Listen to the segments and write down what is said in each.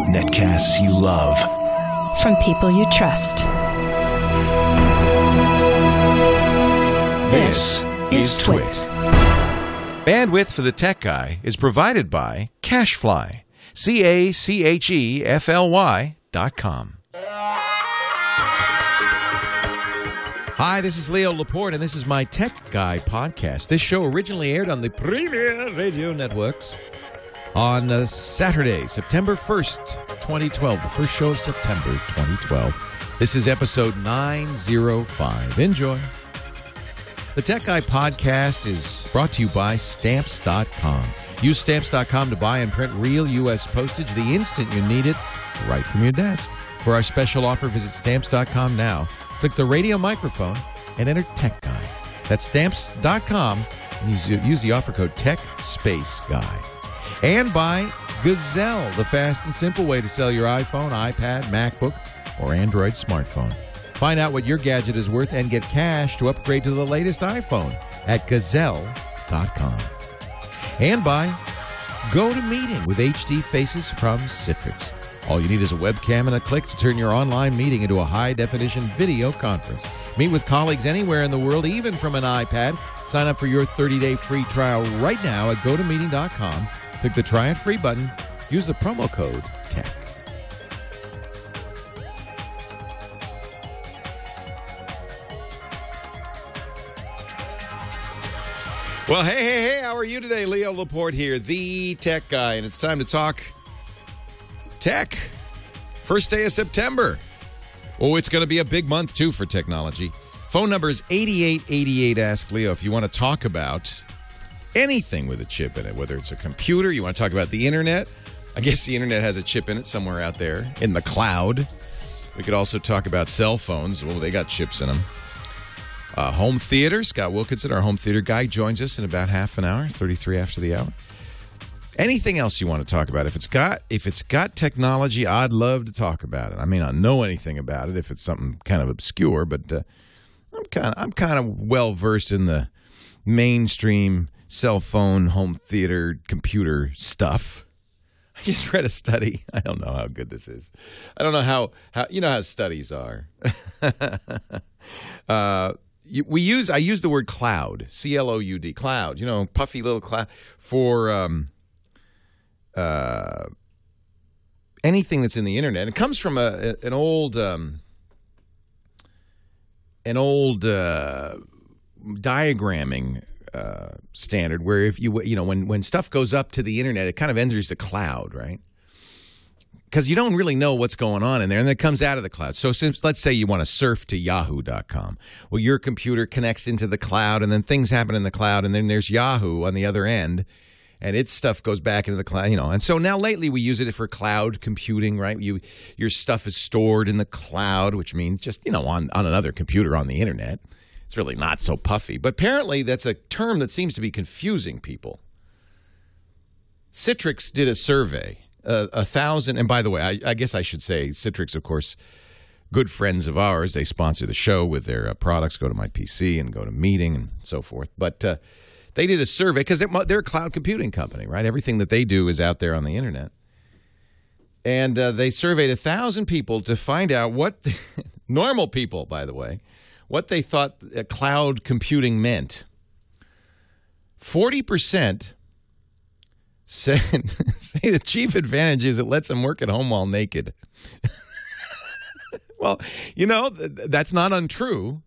Netcasts you love. From people you trust. This is TWiT. Bandwidth for the Tech Guy is provided by Cachefly. Cachefly.com. Hi, this is Leo Laporte, and this is my Tech Guy podcast. This show originally aired on the Premier Radio Networks on Saturday, September 1st, 2012, the first show of September 2012. This is episode 905. Enjoy. The Tech Guy podcast is brought to you by Stamps.com. Use Stamps.com to buy and print real U.S. postage the instant you need it, right from your desk. For our special offer, visit Stamps.com now. Click the radio microphone and enter Tech Guy. That's Stamps.com, and use the offer code TechSpaceGuy. And by Gazelle, the fast and simple way to sell your iPhone, iPad, MacBook, or Android smartphone. Find out what your gadget is worth and get cash to upgrade to the latest iPhone at Gazelle.com. And by GoToMeeting with HD faces from Citrix. All you need is a webcam and a click to turn your online meeting into a high-definition video conference. Meet with colleagues anywhere in the world, even from an iPad. Sign up for your 30-day free trial right now at GoToMeeting.com. Click the Try It Free button. Use the promo code TECH. Well, hey, how are you today? Leo Laporte here, the Tech Guy, and it's time to talk tech. First day of September. Oh, it's going to be a big month, too, for technology. Phone number is 8888 Ask Leo if you want to talk about anything with a chip in it, whether it's a computer, you want to talk about the internet. I guess the internet has a chip in it somewhere out there in the cloud. We could also talk about cell phones. Well, they got chips in them. Home theater. Scott Wilkinson, our home theater guy, joins us in about half an hour, 33 after the hour. Anything else you want to talk about? If it's got technology, I'd love to talk about it. I may not know anything about it if it's something kind of obscure, but I'm kind of well versed in the mainstream cell phone, home theater, computer stuff. I just read a study. I don't know how good this is. I don't know how you know how studies are. I use the word cloud, C-L-O-U-D, cloud, puffy little cloud, for anything that's in the internet. It comes from an old diagramming standard where if when stuff goes up to the internet, it kind of enters the cloud, right? Because you don't really know what's going on in there, and it comes out of the cloud. So let's say you want to surf to yahoo.com. Well, your computer connects into the cloud, and then things happen in the cloud, and then there's Yahoo on the other end, and its stuff goes back into the cloud, And so now lately we use it for cloud computing, right? Your stuff is stored in the cloud, which means just, on another computer on the internet. It's really not so puffy. But apparently that's a term that seems to be confusing people. Citrix did a survey. 1,000, and by the way, I guess I should say Citrix, of course, good friends of ours. They sponsor the show with their products, Go to My PC and GoToMeeting and so forth. But they did a survey because they're a cloud computing company, right? Everything that they do is out there on the internet. And they surveyed 1,000 people to find out what, normal people, by the way, what they thought cloud computing meant. 40% say the chief advantage is it lets them work at home while naked. Well, that's not untrue.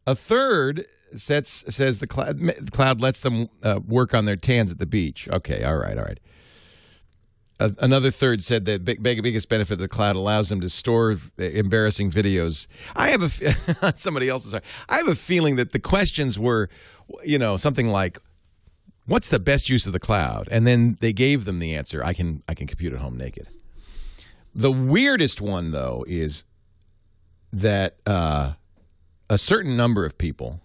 A third says the cloud lets them work on their tans at the beach. Okay, all right. Another third said that biggest benefit of the cloud allows them to store embarrassing videos. I have somebody else's. I have a feeling that the questions were, something like, what's the best use of the cloud? And then they gave them the answer. I can compute at home naked. The weirdest one, though, is that a certain number of people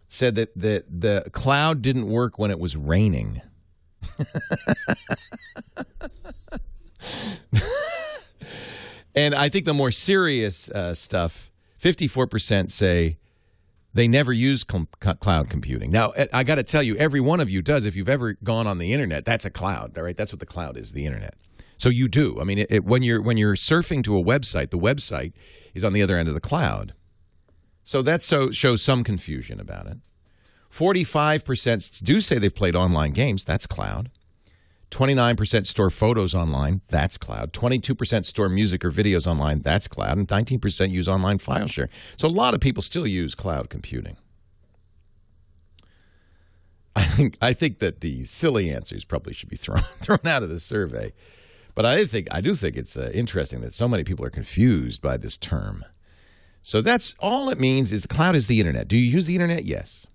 said that the cloud didn't work when it was raining. And I think the more serious stuff, 54% say They never use cloud computing. Now, I got to tell you, every one of you does. If you've ever gone on the internet, that's a cloud, all right? That's what the cloud is, the internet. So you do. I mean, when you're surfing to a website, the website is on the other end of the cloud. So that shows some confusion about it. 45% do say they've played online games. That's cloud. 29% store photos online. That's cloud. 22% store music or videos online. That's cloud. And 19% use online file share. So a lot of people still use cloud computing. I think that the silly answers probably should be thrown out of the survey. But I do think it's interesting that so many people are confused by this term. So that's all it means is the cloud is the internet. Do you use the internet? Yes.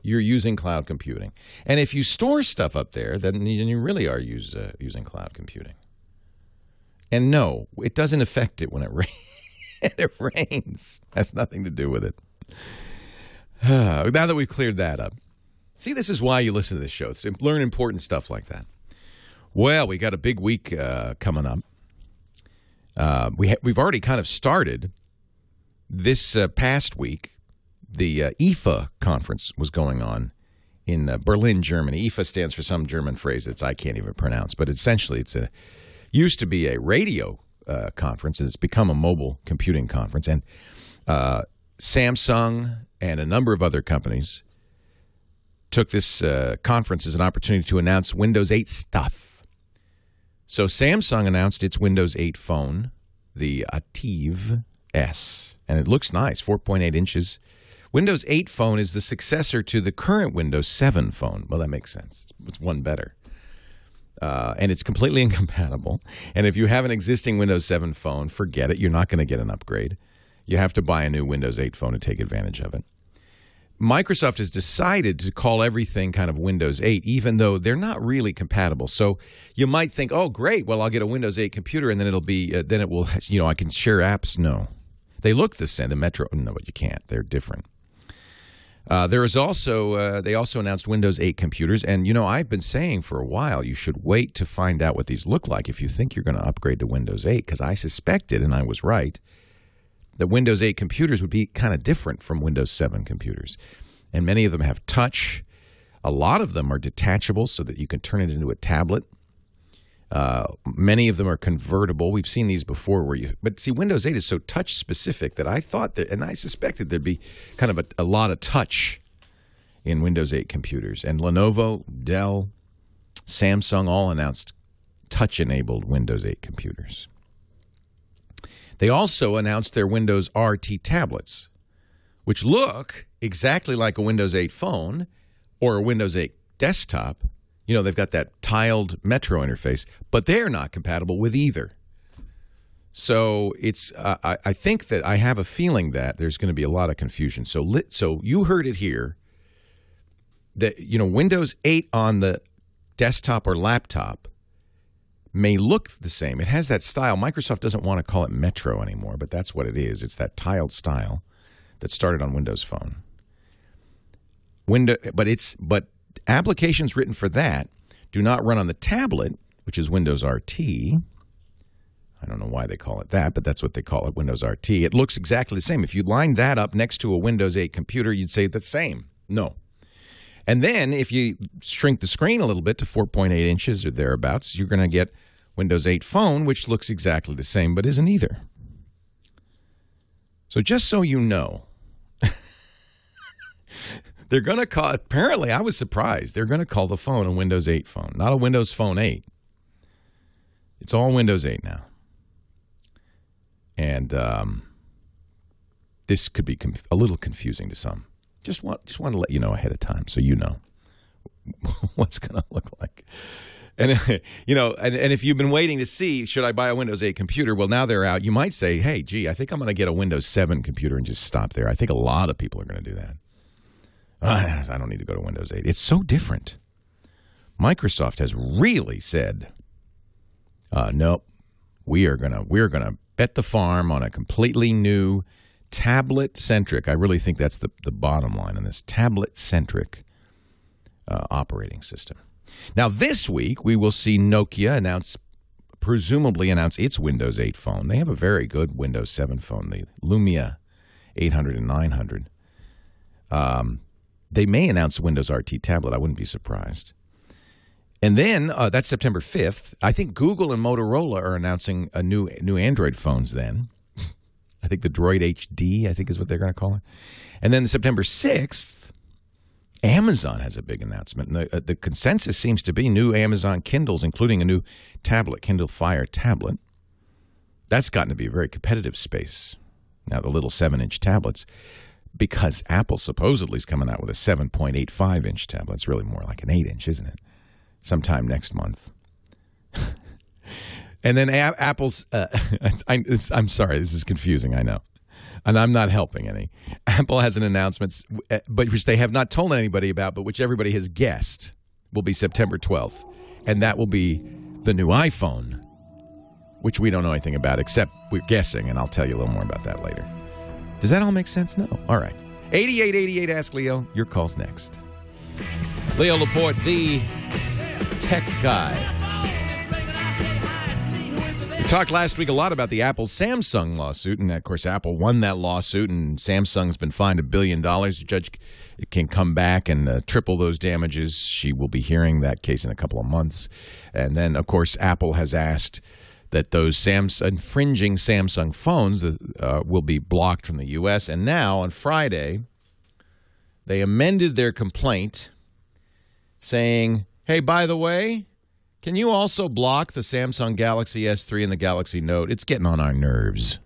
You're using cloud computing. And if you store stuff up there, then you really are using cloud computing. And no, it doesn't affect it when it rains. It rains. Has nothing to do with it. Now that we've cleared that up. See, this is why you listen to this show. It's learn important stuff like that. Well, we got a big week coming up. We've already kind of started this past week. The IFA conference was going on in Berlin, Germany. IFA stands for some German phrase that I can't even pronounce, but essentially it's used to be a radio conference, and it's become a mobile computing conference. And Samsung and a number of other companies took this conference as an opportunity to announce Windows 8 stuff. So Samsung announced its Windows 8 phone, the Active S, and it looks nice, 4.8 inches. Windows 8 phone is the successor to the current Windows 7 phone. Well, that makes sense. It's one better. And it's completely incompatible. And if you have an existing Windows 7 phone, forget it. You're not going to get an upgrade. You have to buy a new Windows 8 phone to take advantage of it. Microsoft has decided to call everything kind of Windows 8, even though they're not really compatible. So you might think, oh, great, well, I'll get a Windows 8 computer, and then it will, I can share apps. No. They look the same. The Metro, no, but you can't. They're different. There is also, they also announced Windows 8 computers, and, I've been saying for a while you should wait to find out what these look like if you think you're going to upgrade to Windows 8, because I suspected, and I was right, that Windows 8 computers would be kind of different from Windows 7 computers. And many of them have touch. A lot of them are detachable so that you can turn it into a tablet. Many of them are convertible. We've seen these before but see, Windows 8 is so touch specific that I thought that, and I suspected there'd be kind of a lot of touch in Windows 8 computers. And Lenovo, Dell, Samsung all announced touch-enabled Windows 8 computers. They also announced their Windows RT tablets, which look exactly like a Windows 8 phone or a Windows 8 desktop. They've got that tiled Metro interface, but they're not compatible with either. So I think that I have a feeling that there's going to be a lot of confusion. So you heard it here that, Windows 8 on the desktop or laptop may look the same. It has that style. Microsoft doesn't want to call it Metro anymore, but that's what it is. It's that tiled style that started on Windows Phone. But applications written for that do not run on the tablet, which is Windows RT. I don't know why they call it that, but that's what they call it, Windows RT. It looks exactly the same. If you line that up next to a Windows 8 computer, you'd say the same. No. And then if you shrink the screen a little bit to 4.8 inches or thereabouts, you're going to get Windows 8 phone, which looks exactly the same but isn't either. So just so you know, they're going to call, apparently I was surprised, they're going to call the phone a Windows 8 phone, not a Windows Phone 8. It's all Windows 8 now. And this could be a little confusing to some. Just want to let you know ahead of time so you know what's going to look like. And, and if you've been waiting to see, should I buy a Windows 8 computer? Well, now they're out. You might say, hey, gee, I think I'm going to get a Windows 7 computer and just stop there. I think a lot of people are going to do that. I don't need to go to Windows 8. It's so different. Microsoft has really said, nope, we are gonna bet the farm on a completely new tablet-centric. I really think that's the bottom line on this tablet-centric operating system. Now, this week, we will see Nokia presumably announce its Windows 8 phone. They have a very good Windows 7 phone, the Lumia 800 and 900. They may announce a Windows RT tablet. I wouldn't be surprised. And then that's September 5th. I think Google and Motorola are announcing a new Android phones then. I think the Droid HD, I think is what they're going to call it. And then September 6th, Amazon has a big announcement. And the consensus seems to be new Amazon Kindles, including a new tablet, Kindle Fire tablet. That's gotten to be a very competitive space. Now, the little 7-inch tablets, because Apple supposedly is coming out with a 7.85-inch tablet. It's really more like an 8-inch, isn't it? Sometime next month. And then Apple's, I'm sorry, this is confusing, I know. And I'm not helping any. Apple has an announcement, but which they have not told anybody about, but which everybody has guessed will be September 12th. And that will be the new iPhone, which we don't know anything about, except we're guessing, and I'll tell you a little more about that later. Does that all make sense? No. All right. 8888 Ask Leo. Your call's next. Leo Laporte, the tech guy. We talked last week a lot about the Apple-Samsung lawsuit, and, of course, Apple won that lawsuit, and Samsung's been fined $1 billion. The judge can come back and triple those damages. She will be hearing that case in a couple of months. And then, of course, Apple has asked that those infringing Samsung phones will be blocked from the U.S. And now, on Friday, they amended their complaint saying, hey, by the way, can you also block the Samsung Galaxy S3 and the Galaxy Note? It's getting on our nerves.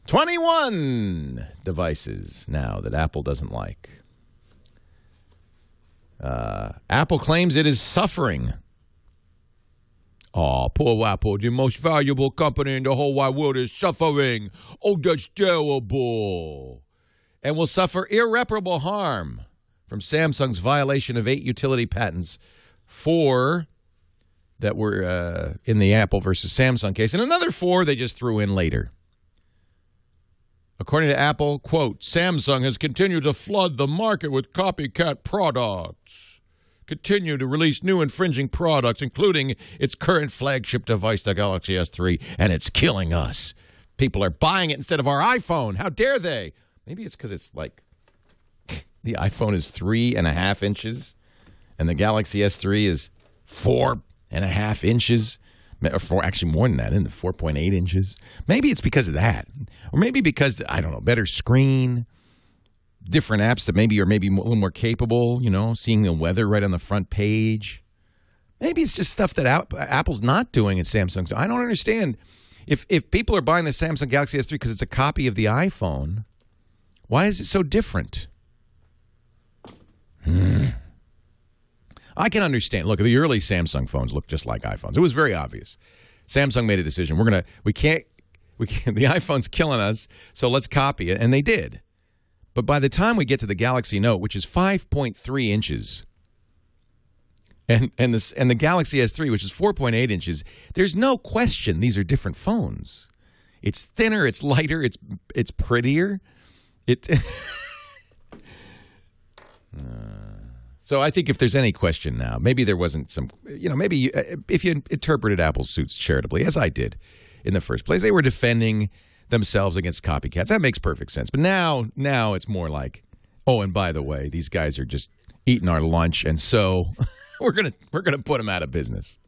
21 devices now that Apple doesn't like. Apple claims it is suffering. Oh, poor Apple, the most valuable company in the whole wide world is suffering. Oh, that's terrible. And will suffer irreparable harm from Samsung's violation of 8 utility patents, 4 that were in the Apple versus Samsung case, and another 4 they just threw in later. According to Apple, quote, Samsung has continued to flood the market with copycat products, continue to release new infringing products, including its current flagship device, the Galaxy S3, and it's killing us. People are buying it instead of our iPhone. How dare they? Maybe it's because it's like the iPhone is 3.5 inches, and the Galaxy S3 is 4.5 inches. Or actually more than that, isn't it? 4.8 inches. Maybe it's because of that. Or maybe because, I don't know, better screen, different apps that maybe are a little more capable, you know, seeing the weather right on the front page. Maybe it's just stuff that Apple's not doing and Samsung's doing. I don't understand. If people are buying the Samsung Galaxy S3 because it's a copy of the iPhone, why is it so different? I can understand. Look, the early Samsung phones looked just like iPhones. It was very obvious. Samsung made a decision. We can't, the iPhone's killing us, so let's copy it. And they did. But by the time we get to the Galaxy Note, which is 5.3 inches, and the Galaxy S3, which is 4.8 inches, there's no question these are different phones. It's thinner, it's lighter, it's prettier. So I think if there's any question now, maybe there wasn't some, maybe if you interpreted Apple's suits charitably, as I did in the first place, they were defending themselves against copycats. That makes perfect sense. But now it's more like, oh, and by the way, these guys are just eating our lunch, and so we're gonna put them out of business.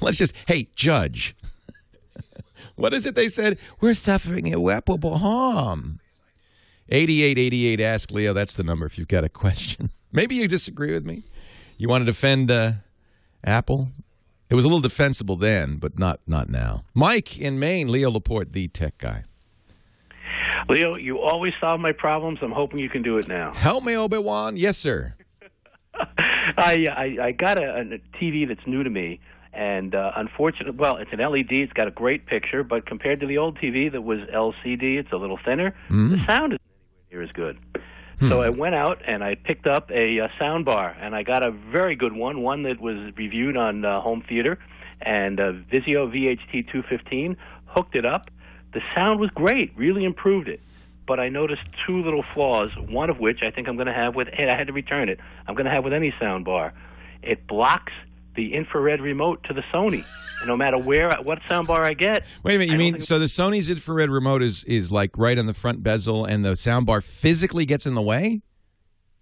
Let's just, hey, judge, what is it they said? We're suffering irreparable harm. 8888 Ask Leo. That's the number if you've got a question. Maybe you disagree with me. You want to defend Apple? It was a little defensible then, but not now. Mike in Maine, Leo Laporte, the tech guy. Leo, you always solve my problems. I'm hoping you can do it now. Help me, Obi-Wan. Yes, sir. I got a TV that's new to me, and unfortunately, well, it's an LED. It's got a great picture, but compared to the old TV that was LCD, it's a little thinner. The sound isn't anywhere near as good. So I went out and I picked up a sound bar, and I got a very good one that was reviewed on Home Theater, and Vizio VHT 215, hooked it up. The sound was great, really improved it. But I noticed 2 little flaws, one of which I think I'm going to have with, and I had to return it, I'm going to have with any sound bar. It blocks the infrared remote to the Sony. And no matter what soundbar I get. Wait a minute, you mean so the Sony's infrared remote is like right on the front bezel, and the soundbar physically gets in the way?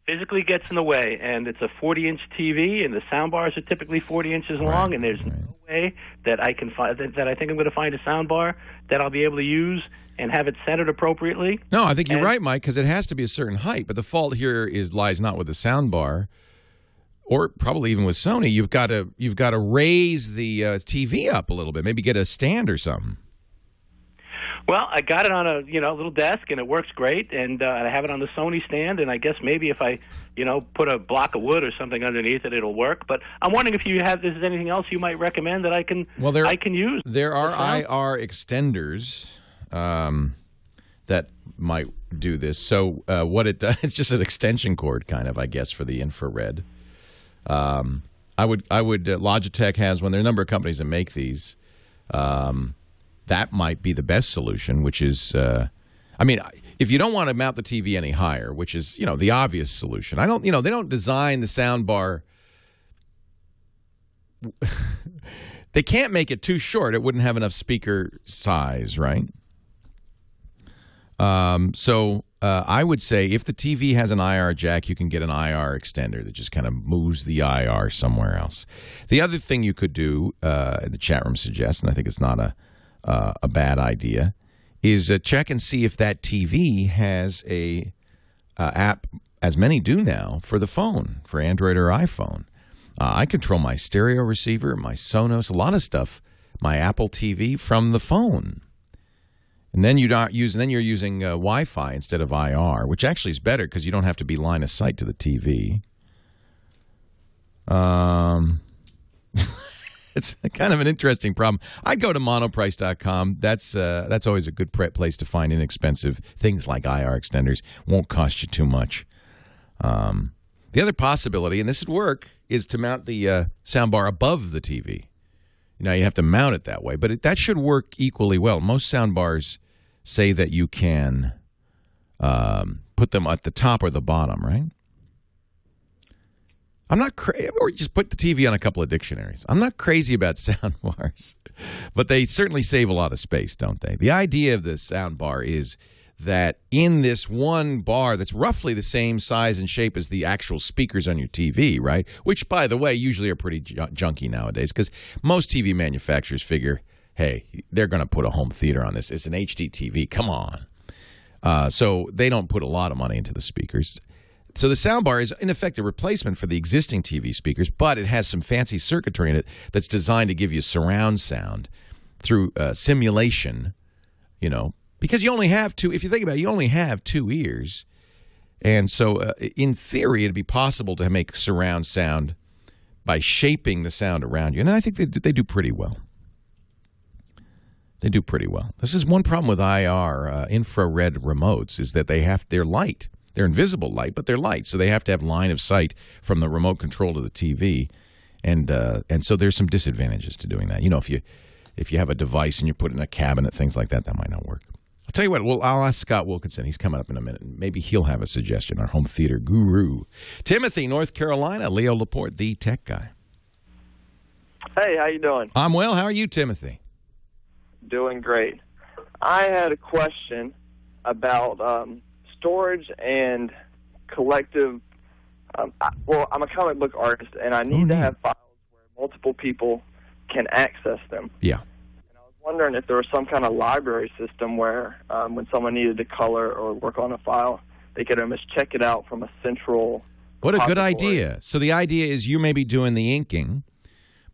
Physically gets in the way, and it's a 40-inch TV, and the soundbars are typically 40 inches long, and there's no way that I can find that I think I'm going to find a soundbar that I'll be able to use and have it centered appropriately. No, I think you're right, Mike, because it has to be a certain height. But the fault here lies not with the soundbar, or probably even with Sony. You've got to raise the TV up a little bit. Maybe get a stand or something. Well, I got it on a little desk, and it works great. And I have it on the Sony stand. And I guess maybe if I put a block of wood or something underneath it, it'll work. But I'm wondering if there's anything else you might recommend that I can use. There are IR extenders that might do this. So what it does, it's just an extension cord, kind of, I guess, for the infrared. I would Logitech has one. There are a number of companies that make these. That might be the best solution, which is, if you don't want to mount the TV any higher, which is, the obvious solution. They don't design the sound bar. They can't make it too short. It wouldn't have enough speaker size, right? So I would say if the TV has an IR jack, you can get an IR extender that just kind of moves the IR somewhere else. The other thing you could do, the chat room suggests, and I think it's not a bad idea, is check and see if that TV has a app, as many do now, for the phone, for Android or iPhone. I control my stereo receiver, my Sonos, a lot of stuff, my Apple TV from the phone. And then you're using Wi-Fi instead of IR, which actually is better because you don't have to be line of sight to the TV. It's kind of an interesting problem. I go to monoprice.com. That's always a good place to find inexpensive things like IR extenders. Won't cost you too much. The other possibility, and this would work, is to mount the soundbar above the TV. You have to mount it that way, but that should work equally well. Most soundbars say that you can put them at the top or the bottom, right? I'm not crazy, or just put the TV on a couple of dictionaries. I'm not crazy about soundbars, but they certainly save a lot of space, don't they? The idea of the soundbar is that in this one bar that's roughly the same size and shape as the actual speakers on your TV, right? Which, by the way, usually are pretty junky nowadays because most TV manufacturers figure, hey, they're going to put a home theater on this. It's an HD TV. Come on. So they don't put a lot of money into the speakers. So the soundbar is, in effect, a replacement for the existing TV speakers, but it has some fancy circuitry in it that's designed to give you surround sound through simulation, because you only have two. If you think about it, you only have two ears. And so, in theory, it'd be possible to make surround sound by shaping the sound around you. And I think they do pretty well. They do pretty well. This is one problem with IR infrared remotes is that they're light. They're invisible light, but they're light, so they have to have line of sight from the remote control to the TV, and so there's some disadvantages to doing that. If you have a device and you put it in a cabinet, things like that might not work. I'll tell you what. Well, I'll ask Scott Wilkinson. He's coming up in a minute, and maybe he'll have a suggestion. Our home theater guru, Timothy, North Carolina. Leo Laporte, the tech guy. Hey, how you doing? I'm well. How are you, Timothy? Doing great. I had a question about storage and collective. I'm a comic book artist, and I need to have files where multiple people can access them. Yeah. And I was wondering if there was some kind of library system where when someone needed to color or work on a file, they could almost check it out from a central. What a good idea. So the idea is you may be doing the inking,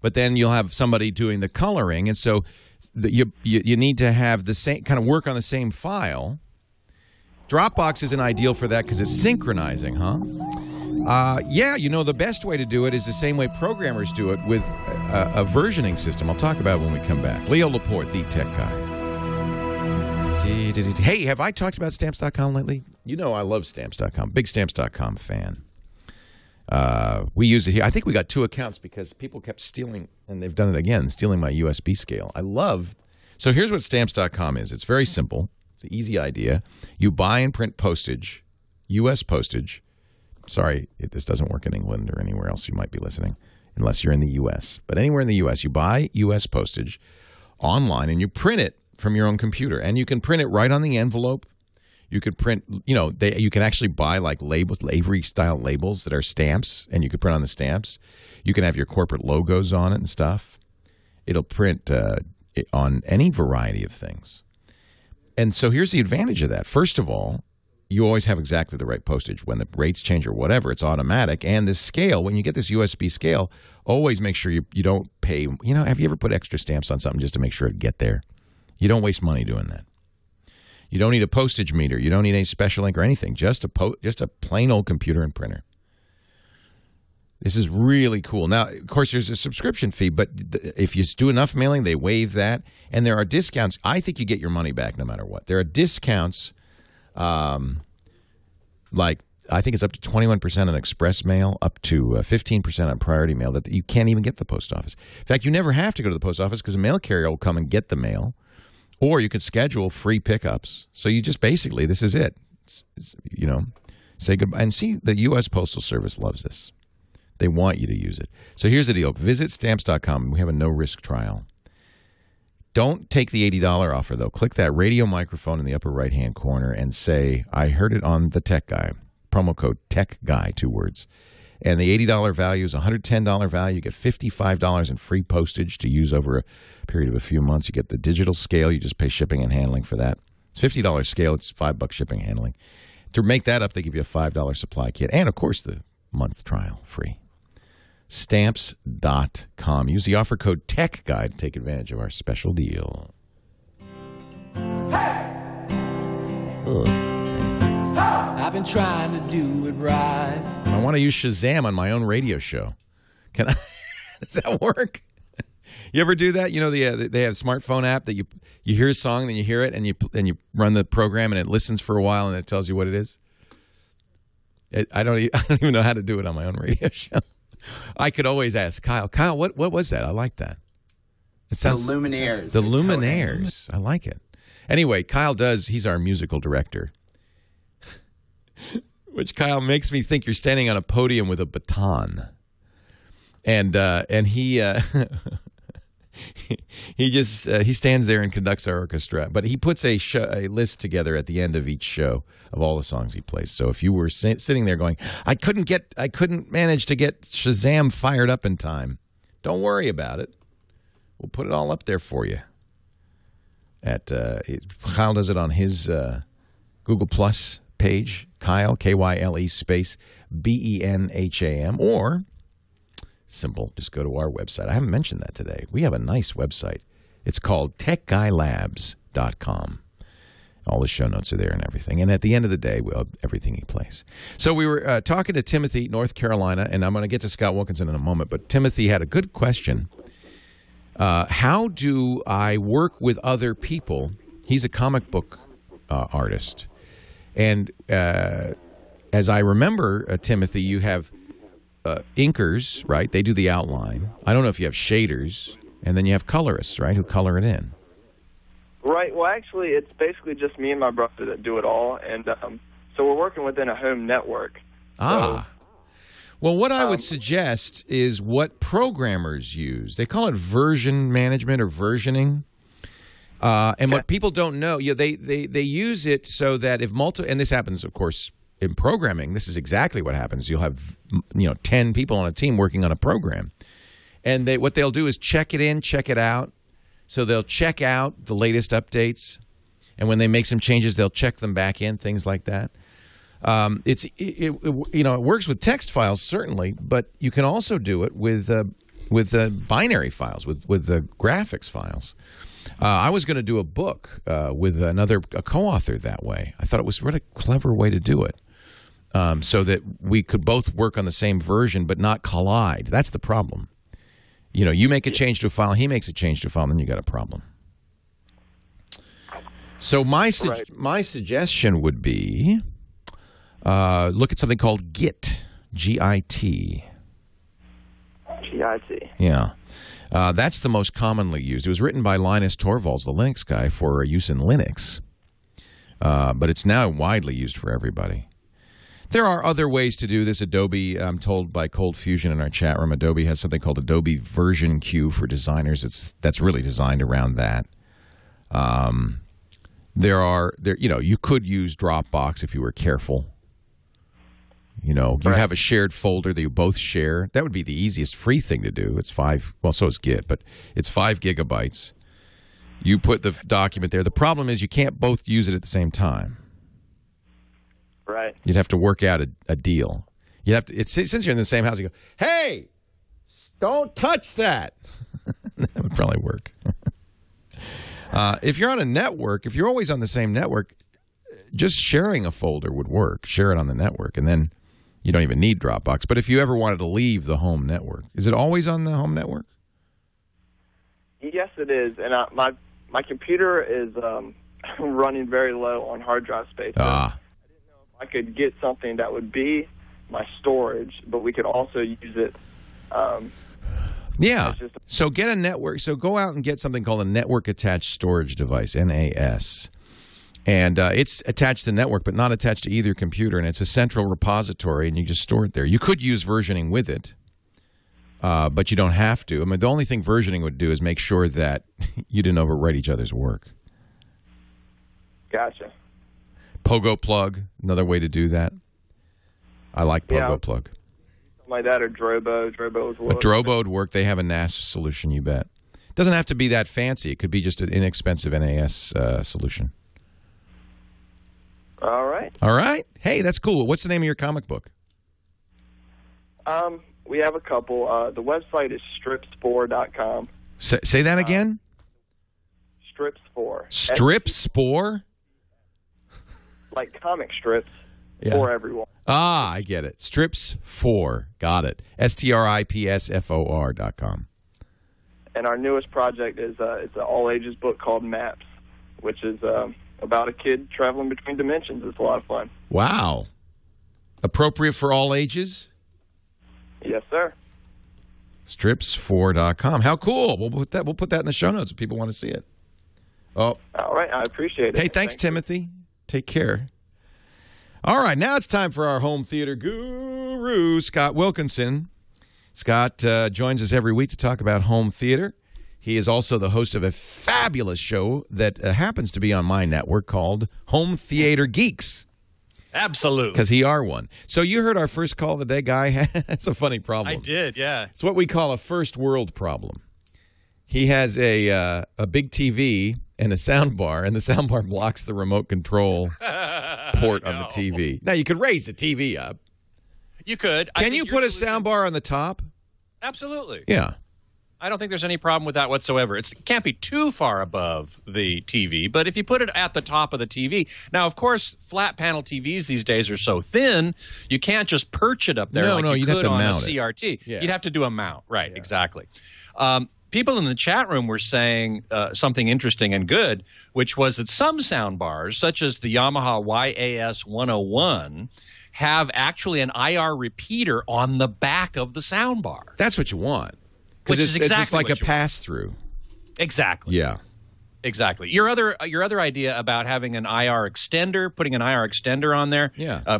but then you'll have somebody doing the coloring, and so you need to have the same kind of work on the same file. Dropbox isn't ideal for that because it's synchronizing, huh? Yeah, the best way to do it is the same way programmers do it with a versioning system. I'll talk about it when we come back. Leo Laporte, the tech guy. Hey, have I talked about Stamps.com lately? I love Stamps.com. Big Stamps.com fan. We use it here. I think we got 2 accounts because people kept stealing, and they've done it again, stealing my USB scale. So here's what Stamps.com is. It's very simple. It's an easy idea. You buy and print postage, U.S. postage. Sorry, this doesn't work in England or anywhere else you might be listening. unless you're in the U.S. But anywhere in the U.S., you buy U.S. postage online and you print it from your own computer. And you can print it right on the envelope. You could print, you can actually buy like labels, Avery-style labels that are stamps, and you could print on the stamps. You can have your corporate logos on it and stuff. It'll print on any variety of things. And so here's the advantage of that. First of all, you always have exactly the right postage. When the rates change or whatever, it's automatic. And this scale, when you get this USB scale, always make sure you don't pay. Have you ever put extra stamps on something just to make sure it get there? You don't waste money doing that. You don't need a postage meter. You don't need any special ink or anything. Just a plain old computer and printer. This is really cool. Now, of course, there's a subscription fee, but if you do enough mailing, they waive that. And there are discounts. I think you get your money back no matter what. There are discounts, like I think it's up to 21% on express mail, up to 15% on priority mail that you can't even get at the post office. In fact, you never have to go to the post office because a mail carrier will come and get the mail. Or you could schedule free pickups. So you just basically, this is it. Say goodbye. And see, the U.S. Postal Service loves this. They want you to use it. So here's the deal. Visit Stamps.com. We have a no-risk trial. Don't take the $80 offer, though. Click that radio microphone in the upper right-hand corner and say, I heard it on the Tech Guy. Promo code TECHGUY, 2 words. And the $80 value is $110 value. You get $55 in free postage to use over a period of a few months. You get the digital scale. You just pay shipping and handling for that. It's $50 scale. It's $5 shipping and handling. To make that up, they give you a $5 supply kit. And, of course, the month trial free. Stamps.com. Use the offer code TECHGUY to take advantage of our special deal. Hey! I've been trying to do it right. I want to use Shazam on my own radio show. Can I? Does that work? You ever do that? They have a smartphone app that you hear a song, then you hear it, and you run the program, and it listens for a while, and it tells you what it is. I don't even know how to do it on my own radio show. I could always ask Kyle. Kyle, what was that? I like that. It sounds, the Luminaires. The Luminaires. I like it. Anyway, Kyle he's our musical director. Which, Kyle, makes me think you're standing on a podium with a baton. And he he stands there and conducts our orchestra. But he puts a list together at the end of each show of all the songs he plays. So if you were sitting there going, I couldn't manage to get Shazam fired up in time, don't worry about it. We'll put it all up there for you. Kyle does it on his Google Plus page, Kyle, Kyle space BENHAM, or simple, just go to our website. I haven't mentioned that today. We have a nice website. It's called techguylabs.com. All the show notes are there and everything. And at the end of the day, everything he plays. So we were talking to Timothy, North Carolina, and I'm going to get to Scott Wilkinson in a moment, but Timothy had a good question. How do I work with other people? He's a comic book artist. And as I remember, Timothy, you have inkers, right? They do the outline. I don't know if you have shaders. And then you have colorists, right, who color it in. Right. Well, actually, it's basically just me and my brother that do it all. And so we're working within a home network. Well, what I would suggest is what programmers use. They call it version management or versioning. And what people don't know, they use it so that if and this happens, of course, in programming, this is exactly what happens. You'll have 10 people on a team working on a program. And what they'll do is check it in, check it out. So they'll check out the latest updates. And when they make some changes, they'll check them back in, things like that. It works with text files, certainly, but you can also do it with binary files, with the graphics files. I was going to do a book with a co-author that way. I thought it was a really clever way to do it, so that we could both work on the same version but not collide. That's the problem. You make a change to a file, he makes a change to a file, and then you got a problem. So my suggestion would be look at something called Git, G-I-T. G-I-T. Yeah. That's the most commonly used. It was written by Linus Torvalds, the Linux guy, for use in Linux. But it's now widely used for everybody. There are other ways to do this. Adobe, I'm told by Cold Fusion in our chat room, Adobe has something called Adobe Version Queue for designers. That's really designed around that. You could use Dropbox if you were careful. You have a shared folder that you both share. That would be the easiest free thing to do. It's so is Git, but it's 5 gigabytes. You put the document there. The problem is you can't both use it at the same time. Right. You'd have to work out a deal. You have to. Since you're in the same house, you go, "Hey, don't touch that." That would probably work. If you're on a network, if you're always on the same network, just sharing a folder would work. Share it on the network, and then you don't even need Dropbox. But if you ever wanted to leave the home network, is it always on the home network? Yes, it is. And my computer is running very low on hard drive space. I didn't know if I could get something that would be my storage, but we could also use it. So get a network. So go out and get something called a network attached storage device, NAS. And it's attached to the network, but not attached to either computer. And it's a central repository, and you just store it there. You could use versioning with it, but you don't have to. I mean, the only thing versioning would do is make sure that you didn't overwrite each other's work. Gotcha. Pogo Plug, another way to do that. I like Pogo Plug. Something like that, or Drobo. Drobo would work. They have a NAS solution, you bet. It doesn't have to be that fancy. It could be just an inexpensive NAS solution. All right. All right. Hey, that's cool. What's the name of your comic book? We have a couple. The website is stripspore.com. Say that again? Stripspore. Stripspore? Like comic strips for everyone. Ah, I get it. Strips4. Got it. stripsfor.com. And our newest project is it's an all-ages book called Maps, which is about a kid traveling between dimensions. It's a lot of fun. Wow. Appropriate for all ages? Yes, sir. Strips4.com. How cool. We'll put that in the show notes if people want to see it. Oh. All right. I appreciate it. Hey, thanks, Timothy. Take care. All right, now it's time for our home theater guru, Scott Wilkinson. Scott joins us every week to talk about home theater. He is also the host of a fabulous show that happens to be on my network called Home Theater Geeks. Absolutely. Because he are one. So you heard our first call today, Guy? That's a funny problem. I did, yeah. It's what we call a first world problem. He has a big TV and a sound bar, and the sound bar blocks the remote control port on the TV. Now, you could raise the TV up. You could. Can you put a sound bar on the top? Absolutely. Yeah. I don't think there's any problem with that whatsoever. It can't be too far above the TV, but if you put it at the top of the TV. Now, of course, flat panel TVs these days are so thin, you can't just perch it up there you could on a CRT. Yeah. You'd have to do a mount. Right, exactly. People in the chat room were saying something interesting and good, which was that some sound bars, such as the Yamaha YAS 101, have actually an IR repeater on the back of the sound bar. That's what you want. Which is exactly it's like a pass-through. Exactly. Yeah. Exactly. Your other idea about having an IR extender, putting an IR extender on there,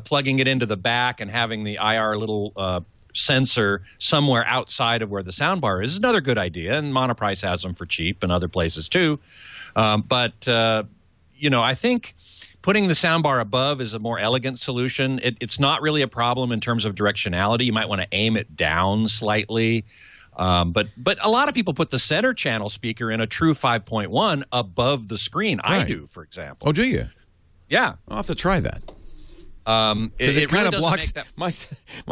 plugging it into the back and having the IR little sensor somewhere outside of where the soundbar is another good idea, and Monoprice has them for cheap and other places too. But I think putting the soundbar above is a more elegant solution. It's not really a problem in terms of directionality. You might want to aim it down slightly. But a lot of people put the center channel speaker in a true 5.1 above the screen. Right. I do, for example. Oh, do you? Yeah. I'll have to try that. It kind really of blocks my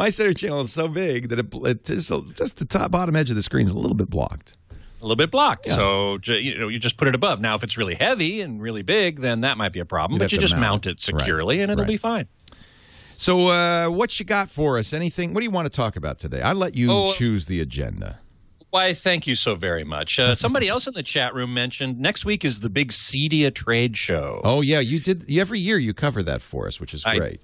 center channel is so big that it just the bottom edge of the screen is a little bit blocked. A little bit blocked. Yeah. So you just put it above. Now, if it's really heavy and really big, then that might be a problem. But you just mount it securely, and it'll be fine. So what you got for us? Anything? What do you want to talk about today? I'll let you choose the agenda. Why, thank you so very much. Somebody else in the chat room mentioned next week is the big CEDIA trade show. Oh, yeah. You did. Every year you cover that for us, which is great.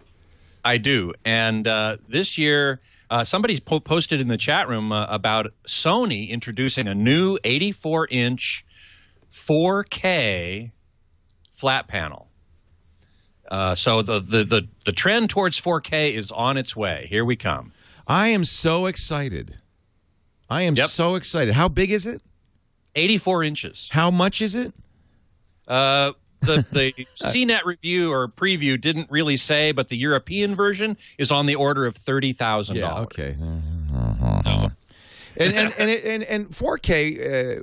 I do. And this year, somebody posted in the chat room about Sony introducing a new 84-inch 4K flat panel. So the trend towards 4K is on its way. Here we come. I am so excited. I am so excited. How big is it? 84 inches. How much is it? The CNET review or preview didn't really say, but the European version is on the order of $30,000. Yeah, okay. So. And 4K,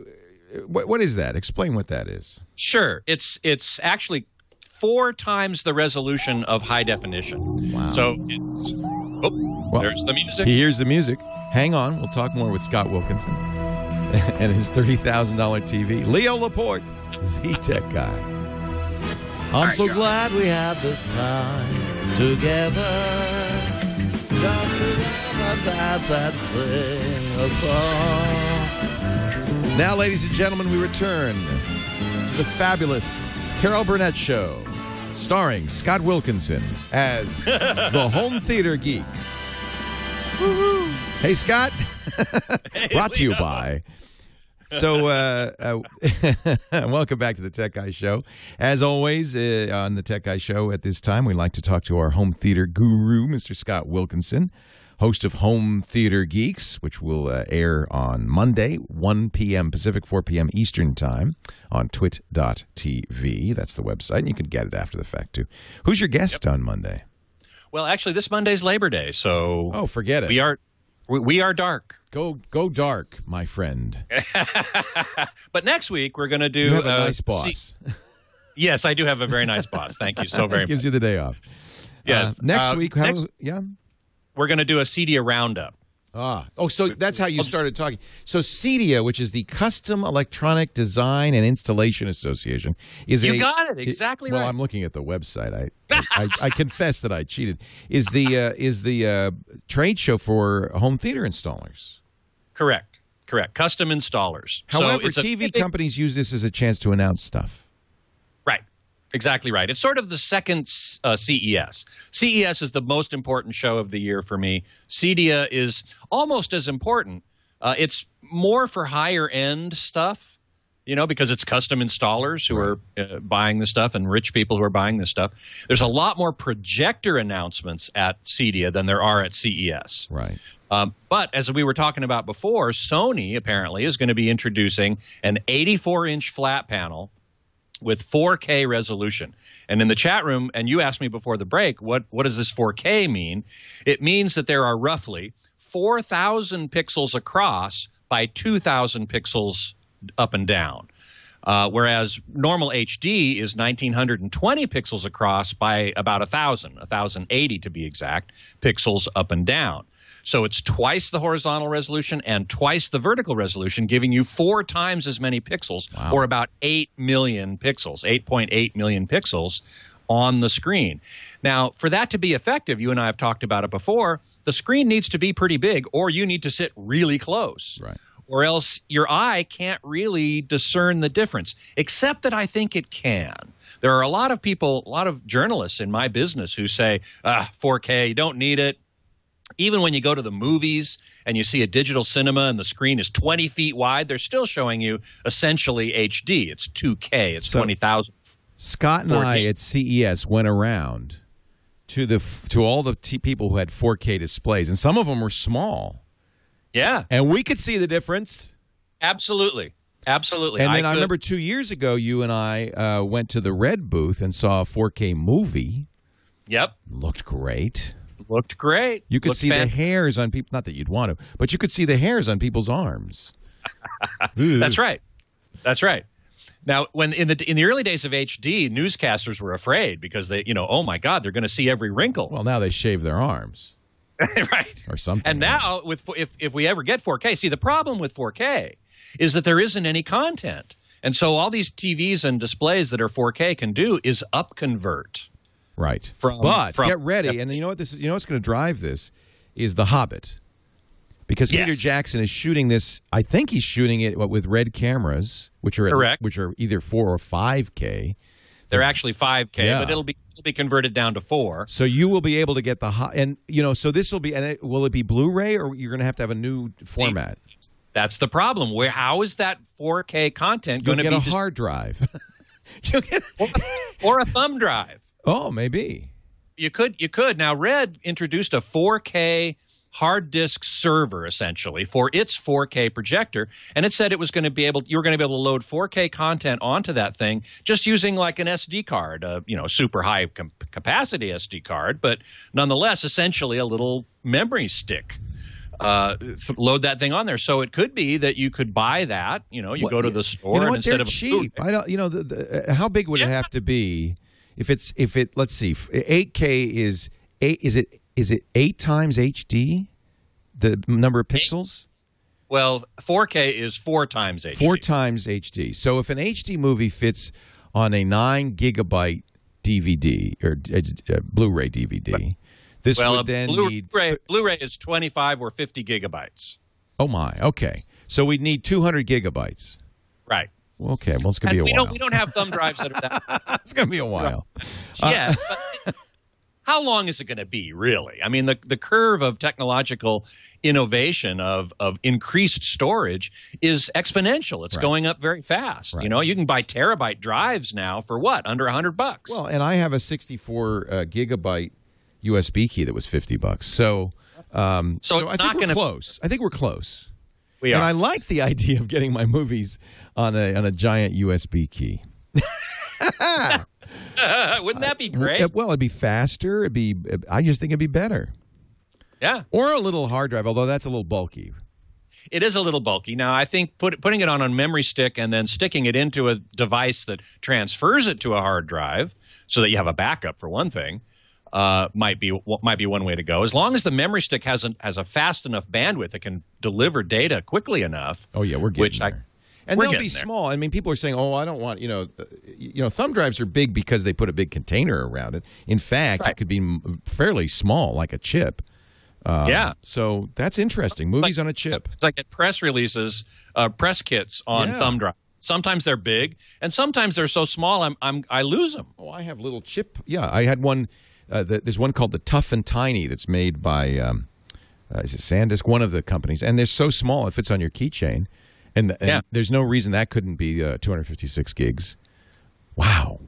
what is that? Explain what that is. Sure. It's actually 4 times the resolution of high definition. Wow. So there's the music. Here's the music. Hang on. We'll talk more with Scott Wilkinson and his $30,000 TV. Leo Laporte, the tech guy. I'm so glad we had this time together. Just to dance and sing a song. Now, ladies and gentlemen, we return to the fabulous Carol Burnett Show, starring Scott Wilkinson as the home theater geek. Woo-hoo. Hey, Scott. Hey, Brought to you Leo. by. So, welcome back to the Tech Guy Show. As always, on the Tech Guy Show at this time, we like to talk to our home theater guru, Mr. Scott Wilkinson, host of Home Theater Geeks, which will air on Monday, 1 p.m. Pacific, 4 p.m. Eastern Time on TWiT.tv. That's the website, and you can get it after the fact, too. Who's your guest on Monday? Well, actually, this Monday's Labor Day, so forget it. We are dark. Go dark, my friend. But next week we're going to do. You have a nice boss. Yes, I do have a very nice boss. Thank you so very much. Gives you the day off. Yes. Next week, we're going to do a CEDIA roundup. So that's how you started talking. So CEDIA, which is the Custom Electronic Design and Installation Association, You got it exactly right. Well, I'm looking at the website. I confess that I cheated. Is the trade show for home theater installers? Correct. Custom installers. However, so TV companies use this as a chance to announce stuff. Right. Exactly right. It's sort of the second CES. CES is the most important show of the year for me. CEDIA is almost as important. It's more for higher end stuff, because it's custom installers who are buying the stuff and rich people who are buying this stuff. There's a lot more projector announcements at CEDIA than there are at CES. Right. But as we were talking about before, Sony apparently is going to be introducing an 84-inch flat panel with 4K resolution. And in the chat room, and you asked me before the break, what does this 4K mean? It means that there are roughly 4,000 pixels across by 2,000 pixels up and down. Whereas normal HD is 1,920 pixels across by about 1,080 to be exact, pixels up and down. So it's twice the horizontal resolution and twice the vertical resolution, giving you 4 times as many pixels, or about 8 million pixels, 8.8 million pixels on the screen. Now, for that to be effective, you and I have talked about it before, the screen needs to be pretty big, or you need to sit really close. Right. Or else your eye can't really discern the difference, except that I think it can. There are a lot of people, a lot of journalists in my business who say, 4K, you don't need it. Even when you go to the movies and you see a digital cinema and the screen is 20 feet wide, they're still showing you essentially HD. It's 2K. It's 20,000. Scott and 4K. I at CES went around to all the people who had 4K displays, and some of them were small. Yeah. And we could see the difference. Absolutely. Absolutely. And then I remember 2 years ago, you and I went to the Red booth and saw a 4K movie. Yep. Looked great. Looked great. You could see the hairs on people. Not that you'd want to, but you could see the hairs on people's arms. That's right. That's right. Now, when in the early days of HD, newscasters were afraid because they, oh my God, they're going to see every wrinkle. Well, now they shave their arms. Right. Or something. And now, if we ever get 4K, see, the problem with 4K is that there isn't any content. And so all these TVs and displays that are 4K can do is upconvert. Right. But get ready. And you know what what's going to drive this is The Hobbit. Because Peter Jackson is shooting this, I think he's shooting it with red cameras, which are correct, which are either 4 or 5K. They're actually 5K, but it'll be converted down to 4. So you will be able to get so this will be, will it be Blu-ray, or you're going to have a new format? That's the problem. How is that 4K content going to be? You'll get a hard drive. or a thumb drive. Oh, maybe. You could. Now, Red introduced a 4K hard disk server essentially for its 4K projector, and it said it was going to be able. You were going to be able to load 4K content onto that thing just using like an SD card, super high capacity SD card, but nonetheless, essentially a little memory stick. Load that thing on there. So it could be that you could buy that. Go to the store and instead of cheap. I don't. How big would it have to be? Let's see, 8K is 8 times HD, the number of pixels? Well, 4K is 4 times HD. 4 times HD. So if an HD movie fits on a 9 gigabyte DVD or Blu-ray DVD, this would then need Blu-ray is 25 or 50 gigabytes. Oh my, okay. So we'd need 200 gigabytes. Right. Okay, well, it's going to be a while. We don't have thumb drives that are that. It's going to be a while. Yeah, but how long is it going to be, really? I mean, the curve of technological innovation, of increased storage, is exponential. It's going up very fast. Right. You can buy terabyte drives now for what? Under $100. Well, and I have a 64 gigabyte USB key that was $50. So I think we're close. I think we're close. We are. And I like the idea of getting my movies on a giant USB key. Wouldn't that be great? Well, it'd be faster. I just think it'd be better. Yeah. Or a little hard drive, although that's a little bulky. It is a little bulky. Now, I think putting it on a memory stick and then sticking it into a device that transfers it to a hard drive so that you have a backup, for one thing, might be one way to go. As long as the memory stick has a fast enough bandwidth that can deliver data quickly enough. Oh yeah, we're getting there. And they'll be small. I mean, people are saying, "Oh, I don't want thumb drives are big because they put a big container around it." In fact, it could be fairly small, like a chip. Yeah. So that's interesting. Movies on a chip. It's like at press releases, press kits on thumb drive. Sometimes they're big, and sometimes they're so small I lose them. Oh, I have little chip. Yeah, I had one. There's one called the Tough and Tiny that's made by is it SanDisk? One of the companies, and they're so small it fits on your keychain. And there's no reason that couldn't be 256 gigs. Wow.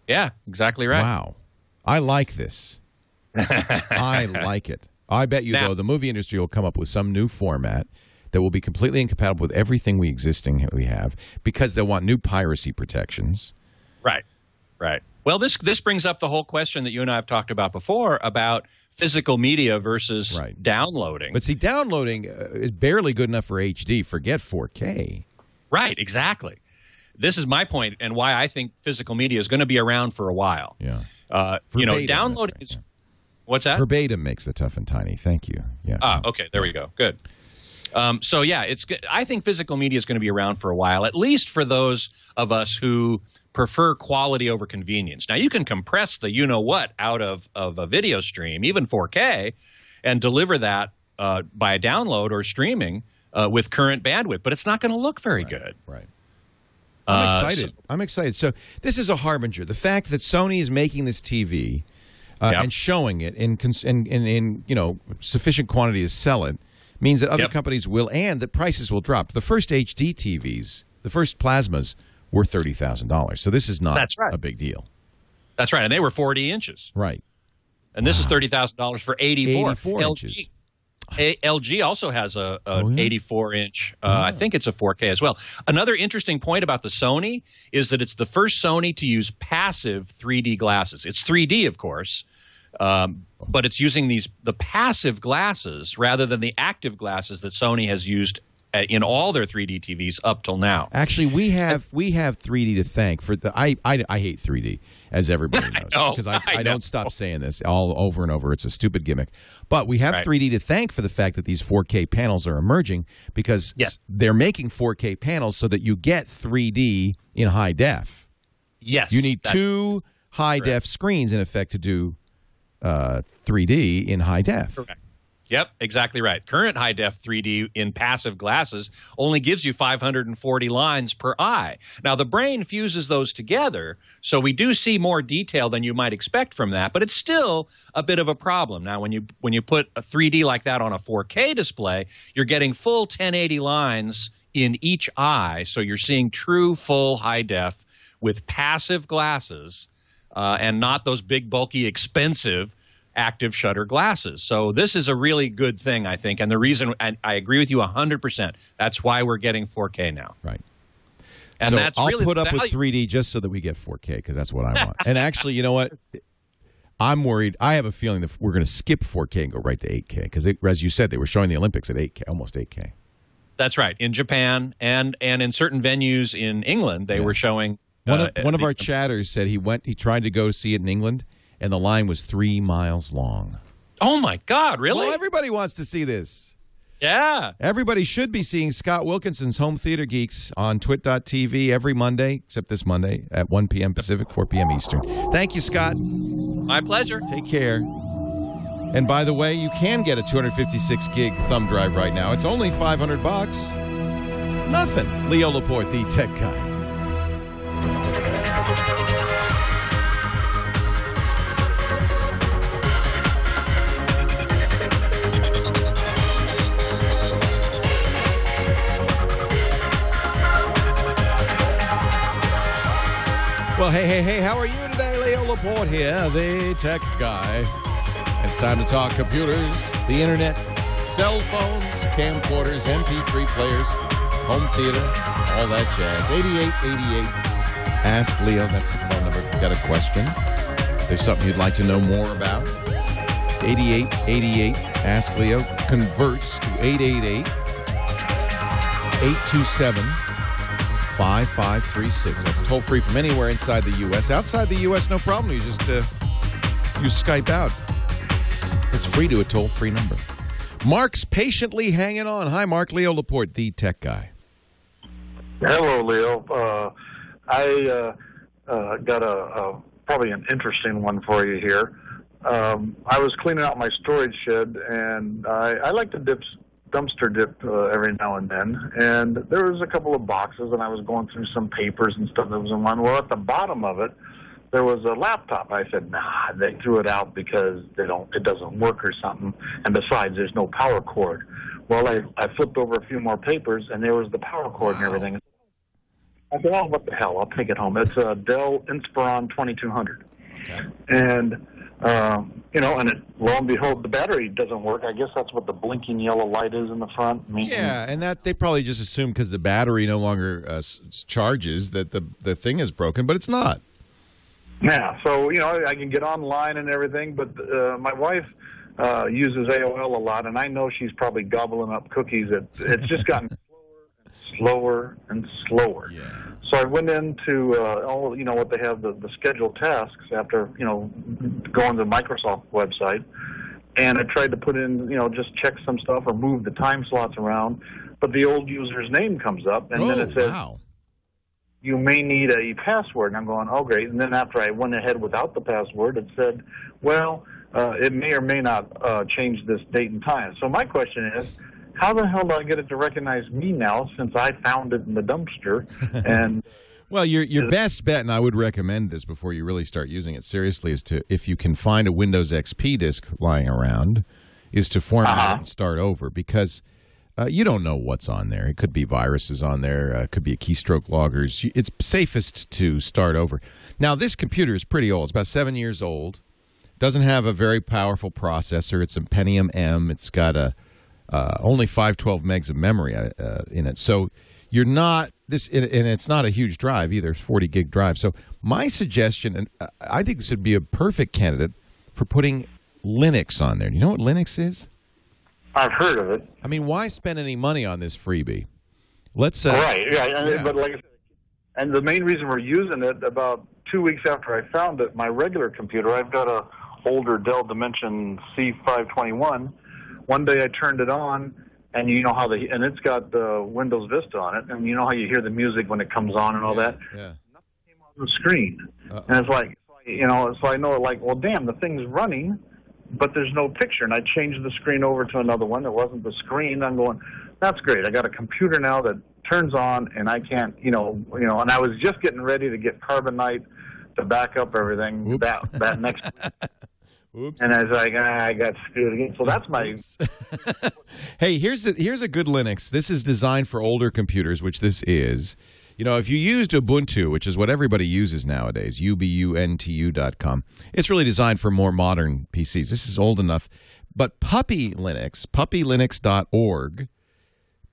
Yeah, exactly right. Wow. I like this. I like it. I bet you, though, the movie industry will come up with some new format that will be completely incompatible with everything we have because they want new piracy protections. Right. Well, this brings up the whole question that you and I have talked about before about physical media versus downloading. But see, downloading is barely good enough for HD. Forget 4K. Right, exactly. This is my point and why I think physical media is going to be around for a while. Yeah. Downloading is... What's that? Verbatim makes the Tough and Tiny. Thank you. Yeah. Okay. There we go. Good. I think physical media is going to be around for a while, at least for those of us who prefer quality over convenience. Now, you can compress the you-know-what out of a video stream, even 4K, and deliver that by a download or streaming with current bandwidth, but it's not going to look very good. Right. I'm excited. I'm excited. So this is a harbinger. The fact that Sony is making this TV and showing it in sufficient quantity to sell it means that other companies will, and that prices will drop. The first HD TVs, the first plasmas, were $30,000. So this is not a big deal. That's right. And they were 40 inches. Right. And this is $30,000 for 84 inches. LG also has an 84-inch. I think it's a 4K as well. Another interesting point about the Sony is that it's the first Sony to use passive 3D glasses. It's 3D, of course, but it's using the passive glasses rather than the active glasses that Sony has used in all their 3D TVs up till now. Actually, we have 3D to thank for the. I hate 3D, as everybody knows, because I don't stop saying this all over and over. It's a stupid gimmick, but we have 3D to thank for the fact that these 4K panels are emerging because they're making 4K panels so that you get 3D in high def. Yes, you need two high def screens in effect to do 3D in high def. Correct. Yep, exactly right. Current high-def 3D in passive glasses only gives you 540 lines per eye. Now, the brain fuses those together, so we do see more detail than you might expect from that, but it's still a bit of a problem. Now, when you put a 3D like that on a 4K display, you're getting full 1080 lines in each eye, so you're seeing true full high-def with passive glasses and not those big, bulky, expensive active shutter glasses. So this is a really good thing, I think. And the reason, and I agree with you 100%, that's why we're getting 4K now. Right. And so that's I'll really put up with 3D just so that we get 4K, because that's what I want. And actually, you know what? I'm worried. I have a feeling that we're going to skip 4K and go right to 8K, because as you said, they were showing the Olympics at 8K, almost 8K. That's right. In Japan and in certain venues in England, they were showing. One of our chatters said he tried to go see it in England, and the line was 3 miles long. Oh, my God, really? Well, everybody wants to see this. Yeah. Everybody should be seeing Scott Wilkinson's Home Theater Geeks on twit.tv every Monday, except this Monday at 1 p.m. Pacific, 4 p.m. Eastern. Thank you, Scott. My pleasure. Take care. And by the way, you can get a 256-gig thumb drive right now. It's only $500. Nothing. Leo Laporte, the tech guy. Well, hey, how are you today? Leo Laporte here, the tech guy. It's time to talk computers, the internet, cell phones, camcorders, MP3 players, home theater, all that jazz. 8888. Ask Leo. That's the phone number if you've got a question. If there's something you'd like to know more about. 8888. Ask Leo. Converts to 888-827 5536. That's toll free from anywhere inside the U.S. Outside the U.S., no problem. You just use Skype out. It's free to a toll-free number. Mark's patiently hanging on. Hi, Mark. Leo Laporte, the tech guy. Hello, Leo. I got probably an interesting one for you here. I was cleaning out my storage shed, and I like to dumpster dip every now and then, and there was a couple of boxes, and I was going through some papers and stuff that was in one. Well, at the bottom of it, there was a laptop. I said, nah, they threw it out because it doesn't work or something, and besides, there's no power cord. Well, I flipped over a few more papers, and there was the power cord and everything. I said, oh, what the hell, I'll take it home. It's a Dell Inspiron 2200. Okay. And and lo and behold, the battery doesn't work. I guess that's what the blinking yellow light is in the front. Yeah, and that they probably just assume because the battery no longer charges that the thing is broken, but it's not. Yeah, so, I can get online and everything, but my wife uses AOL a lot, and I know she's probably gobbling up cookies. It's just gotten slower and slower. Yeah. So I went into what they have, the scheduled tasks after, going to the Microsoft website, and I tried to put in, just check some stuff or move the time slots around, but the old user's name comes up, and then it says, you may need a password. And I'm going, oh, great. And then after I went ahead without the password, it said, well, it may or may not change this date and time. So my question is, how the hell do I get it to recognize me now since I found it in the dumpster? And well, your best bet, and I would recommend this before you really start using it seriously, is to, if you can find a Windows XP disk lying around, is to format it and start over, because you don't know what's on there. It could be viruses on there. It could be keystroke loggers. It's safest to start over. Now, this computer is pretty old. It's about 7 years old. Doesn't have a very powerful processor. It's a Pentium M. It's got only 512 megs of memory in it. So you're not this, and it's not a huge drive either. It's 40 gig drive. So my suggestion, and I think this would be a perfect candidate for putting Linux on there. Do you know what Linux is? I've heard of it. I mean, why spend any money on this freebie? Let's right, yeah. But like I said, and the main reason we're using it, about 2 weeks after I found it, my regular computer, I've got a older Dell Dimension C521. One day I turned it on, and you know how and it's got the Windows Vista on it, and you know how you hear the music when it comes on and all that? Yeah. Nothing came on the screen. And it's like, so I know, like, well, damn, the thing's running, but there's no picture. And I changed the screen over to another one. It wasn't the screen. I'm going, that's great. I got a computer now that turns on, and I can't, and I was just getting ready to get Carbonite to back up everything that next week. Oops. And I was like, I got screwed again. So that's my... Hey, here's a good Linux. This is designed for older computers, which this is. You know, if you used Ubuntu, which is what everybody uses nowadays, ubuntu.com, it's really designed for more modern PCs. This is old enough. But Puppy Linux, puppylinux.org,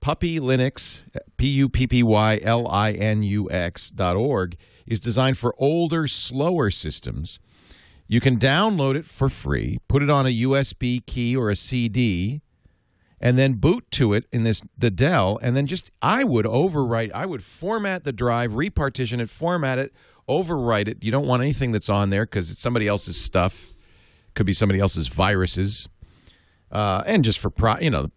Puppy Linux, puppylinux.org, is designed for older, slower systems. You can download it for free, put it on a USB key or a CD, and then boot to it in the Dell, and then I would format the drive, repartition it, format it, overwrite it. You don't want anything that's on there because it's somebody else's stuff. Could be somebody else's viruses. And just for, to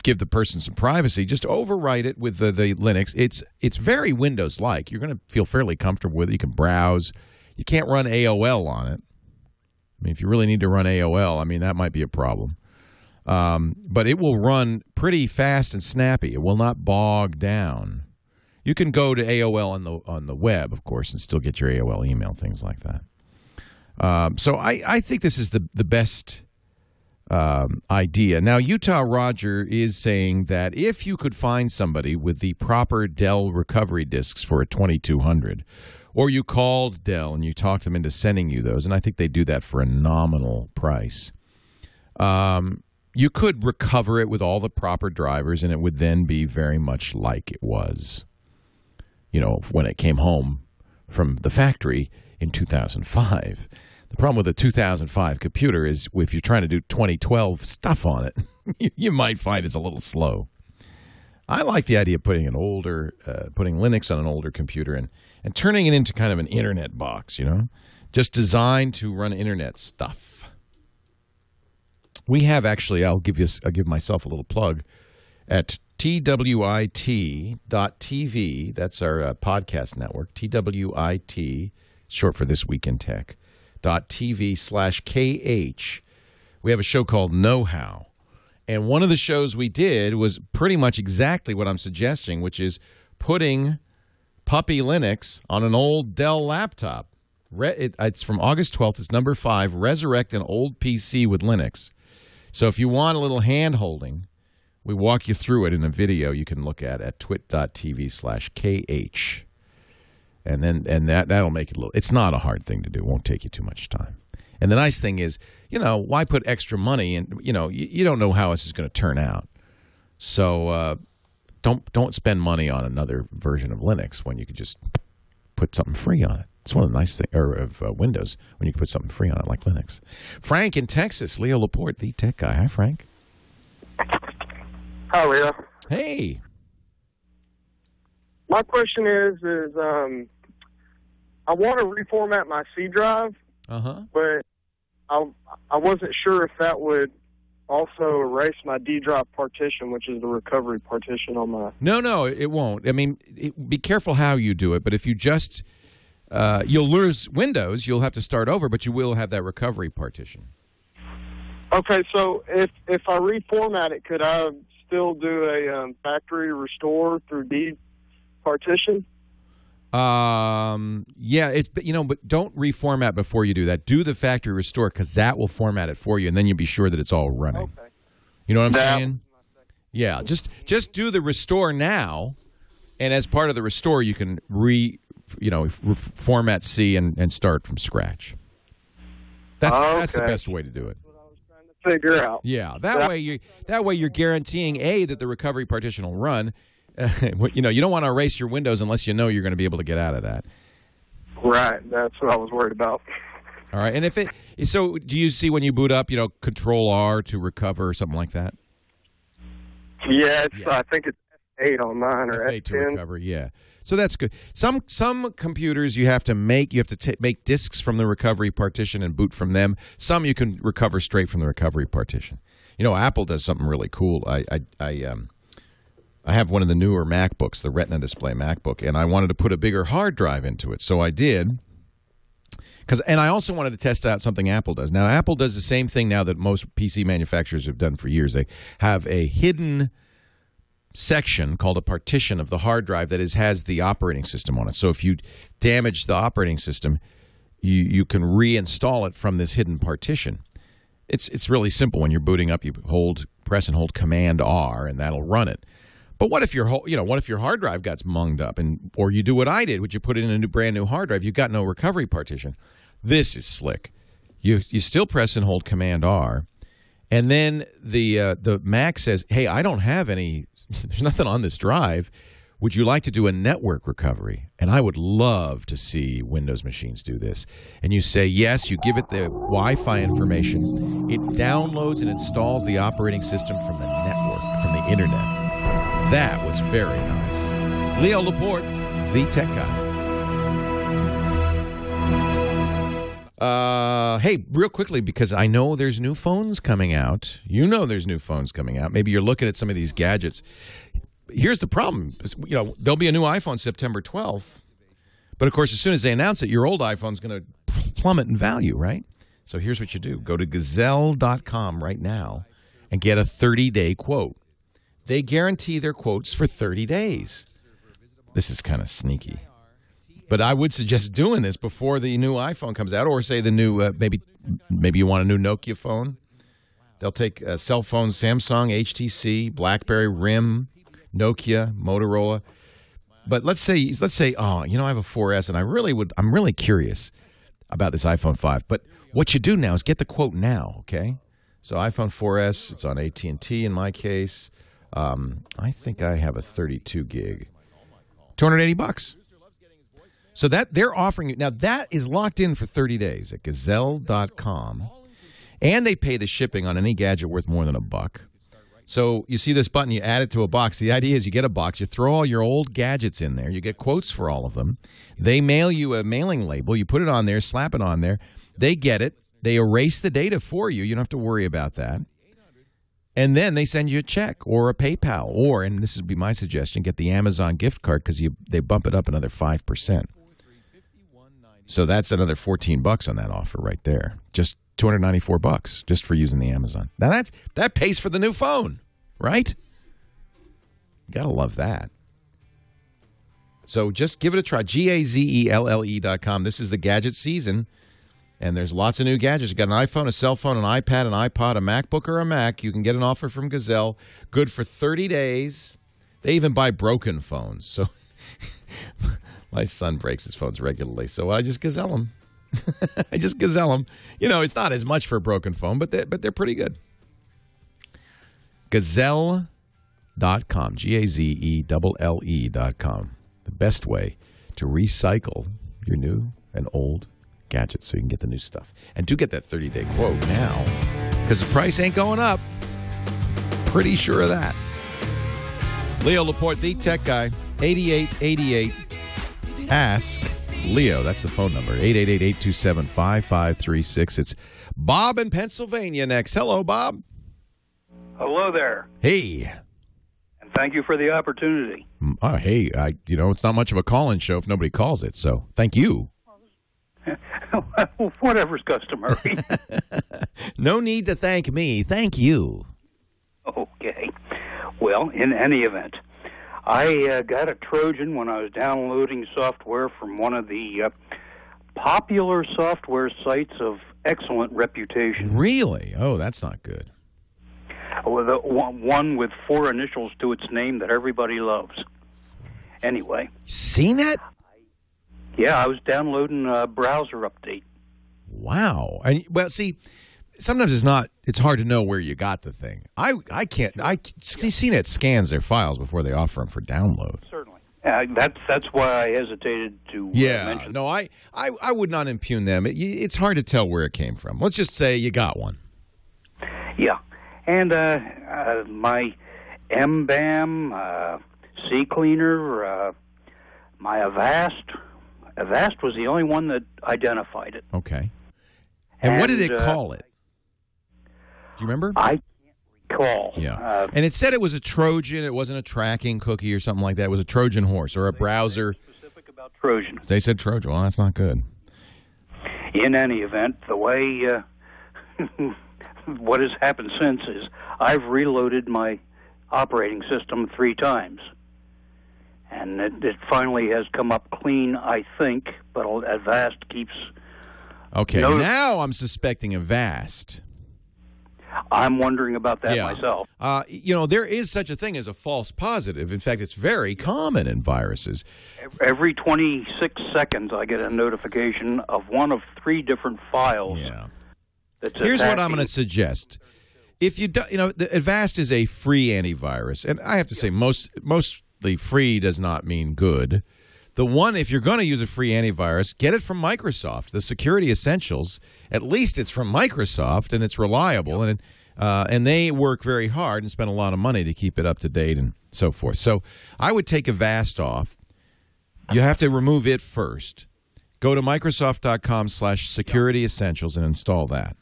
give the person some privacy, just overwrite it with the Linux. It's very Windows-like. You're going to feel fairly comfortable with it. You can browse. You can't run AOL on it. I mean, if you really need to run AOL, I mean, that might be a problem. But it will run pretty fast and snappy. It will not bog down. You can go to AOL on the web, of course, and still get your AOL email, things like that. So I think this is the best idea. Now, Utah Roger is saying that if you could find somebody with the proper Dell recovery disks for a 2200, or you called Dell and you talked them into sending you those, and I think they do that for a nominal price, you could recover it with all the proper drivers, and it would then be very much like it was, when it came home from the factory in 2005. The problem with a 2005 computer is if you're trying to do 2012 stuff on it, you might find it's a little slow. I like the idea of putting putting Linux on an older computer and turning it into kind of an internet box, just designed to run internet stuff. We have actually, I'll give myself a little plug, at TWiT.tv, that's our podcast network, TWiT, short for This Week in Tech, .tv/KH. We have a show called Know How. And one of the shows we did was pretty much exactly what I'm suggesting, which is putting Puppy Linux on an old Dell laptop. It's from August 12th. It's number 5, Resurrect an Old PC with Linux. So if you want a little hand-holding, we walk you through it in a video you can look at twit.tv/KH. And that'll make it a little... It's not a hard thing to do. It won't take you too much time. And the nice thing is, why put extra money? And, you don't know how this is going to turn out. So don't spend money on another version of Linux when you could just put something free on it. It's one of the nice things of Windows when you can put something free on it like Linux. Frank in Texas, Leo Laporte, the tech guy. Hi, Frank. Hi, Leo. Hey. My question is I want to reformat my C drive, but I wasn't sure if that would also erase my D drive partition, which is the recovery partition on my... No, it won't. I mean, be careful how you do it, but if you just... you'll lose Windows, you'll have to start over, but you will have that recovery partition. Okay, so if I reformat it, could I still do a factory restore through D partition? Yeah, but don't reformat before you do that. Do the factory restore, because that will format it for you, and then you'll be sure that it's all running. Okay. You know what I'm saying? Yeah, just do the restore now, and as part of the restore, you can format C and start from scratch. That's the best way to do it. That's what I was trying to figure out. Yeah, that way you're guaranteeing that the recovery partition will run. You don't want to erase your Windows unless you know you're going to be able to get out of that. Right, that's what I was worried about. All right, and so do you see when you boot up, Control R to recover or something like that? Yeah, I think it's F8 on mine or F8 F10 to recover. Yeah, so that's good. Some computers you have to make disks from the recovery partition and boot from them. Some you can recover straight from the recovery partition. Apple does something really cool. I have one of the newer MacBooks, the Retina display MacBook, and I wanted to put a bigger hard drive into it, so I did. And I also wanted to test out something Apple does. Now, Apple does the same thing now that most PC manufacturers have done for years. They have a hidden section called a partition of the hard drive that has the operating system on it. So if you damage the operating system, you can reinstall it from this hidden partition. It's really simple. When you're booting up, you press and hold Command R, and that'll run it. But what if your hard drive got munged up, or you do what I did, would you put it in a brand new hard drive? You've got no recovery partition. This is slick. You still press and hold Command R, and then the Mac says, "Hey, I don't have any. There's nothing on this drive. Would you like to do a network recovery?" And I would love to see Windows machines do this. And you say yes. You give it the Wi-Fi information. It downloads and installs the operating system from the network, from the internet. That was very nice. Leo Laporte, the tech guy. Hey, real quickly, because I know there's new phones coming out. You know there's new phones coming out. Maybe you're looking at some of these gadgets. Here's the problem. There'll be a new iPhone September 12th. But, of course, as soon as they announce it, your old iPhone's going to plummet in value, right? So here's what you do. Go to gazelle.com right now and get a 30-day quote. They guarantee their quotes for 30 days. This is kind of sneaky. But I would suggest doing this before the new iPhone comes out, or say the new, maybe you want a new Nokia phone. They'll take cell phones, Samsung, HTC, BlackBerry, RIM, Nokia, Motorola. But let's say, I have a 4S, and I'm really curious about this iPhone 5. But what you do now is get the quote now, okay? So iPhone 4S, it's on AT&T in my case. I think I have a 32 gig, $280. So that they're offering it now. That is locked in for 30 days at gazelle.com, and they pay the shipping on any gadget worth more than $1. So you see this button, you add it to a box. The idea is you get a box, you throw all your old gadgets in there, you get quotes for all of them. They mail you a mailing label, you put it on there, slap it on there. They get it, they erase the data for you. You don't have to worry about that. And then they send you a check or a PayPal, or, and this would be my suggestion, get the Amazon gift card, because they bump it up another 5%. So that's another $14 on that offer right there. Just $294 just for using the Amazon. Now that pays for the new phone, right? You gotta love that. So just give it a try. GAZELLE.com. This is the gadget season, and there's lots of new gadgets. You got an iPhone, a cell phone, an iPad, an iPod, a MacBook, or a Mac. You can get an offer from Gazelle. Good for 30 days. They even buy broken phones. So my son breaks his phones regularly, so I just Gazelle them. I just Gazelle them. It's not as much for a broken phone, but they're pretty good. Gazelle.com, GAZELLE.com. The best way to recycle your new and old gadgets so you can get the new stuff. And do get that 30-day quote now, because the price ain't going up. Pretty sure of that. Leo Laporte, the tech guy, 8888. Ask Leo. That's the phone number, 888-827-5536. It's Bob in Pennsylvania next. Hello, Bob. Hello there. Hey. And thank you for the opportunity. Oh, hey, it's not much of a call-in show if nobody calls it, so thank you. Whatever's customary. No need to thank me. Thank you. Okay. Well, in any event, I got a Trojan when I was downloading software from one of the popular software sites of excellent reputation. Really? Oh, that's not good. Well, the one with 4 initials to its name that everybody loves. Anyway. CNET? Yeah, I was downloading a browser update. Wow. See, sometimes it's hard to know where you got the thing. CNET scans their files before they offer them for download. Certainly. That's why I hesitated to mention. No, I would not impugn them. It's hard to tell where it came from. Let's just say you got one. Yeah. And my MBAM, CCleaner, my Avast was the only one that identified it. Okay. And what did it call it? Do you remember? I can't recall. Yeah. And it said it was a Trojan. It wasn't a tracking cookie or something like that. It was a Trojan horse or a browser. Specific about Trojan. They said Trojan. Well, that's not good. In any event, the way what has happened since is I've reloaded my operating system 3 times. And it finally has come up clean, I think, but Avast keeps... Okay, now I'm suspecting Avast. I'm wondering about that myself. There is such a thing as a false positive. In fact, it's very common in viruses. Every 26 seconds, I get a notification of one of 3 different files. Yeah. Here's what I'm going to suggest. If you do, Avast is a free antivirus, and I have to say, mostly free does not mean good. The one, if you're going to use a free antivirus, get it from Microsoft. The Security Essentials, at least it's from Microsoft, and it's reliable, and they work very hard and spend a lot of money to keep it up to date and so forth. So I would take Avast off. You have to remove it first. Go to Microsoft.com/Security Essentials and install that.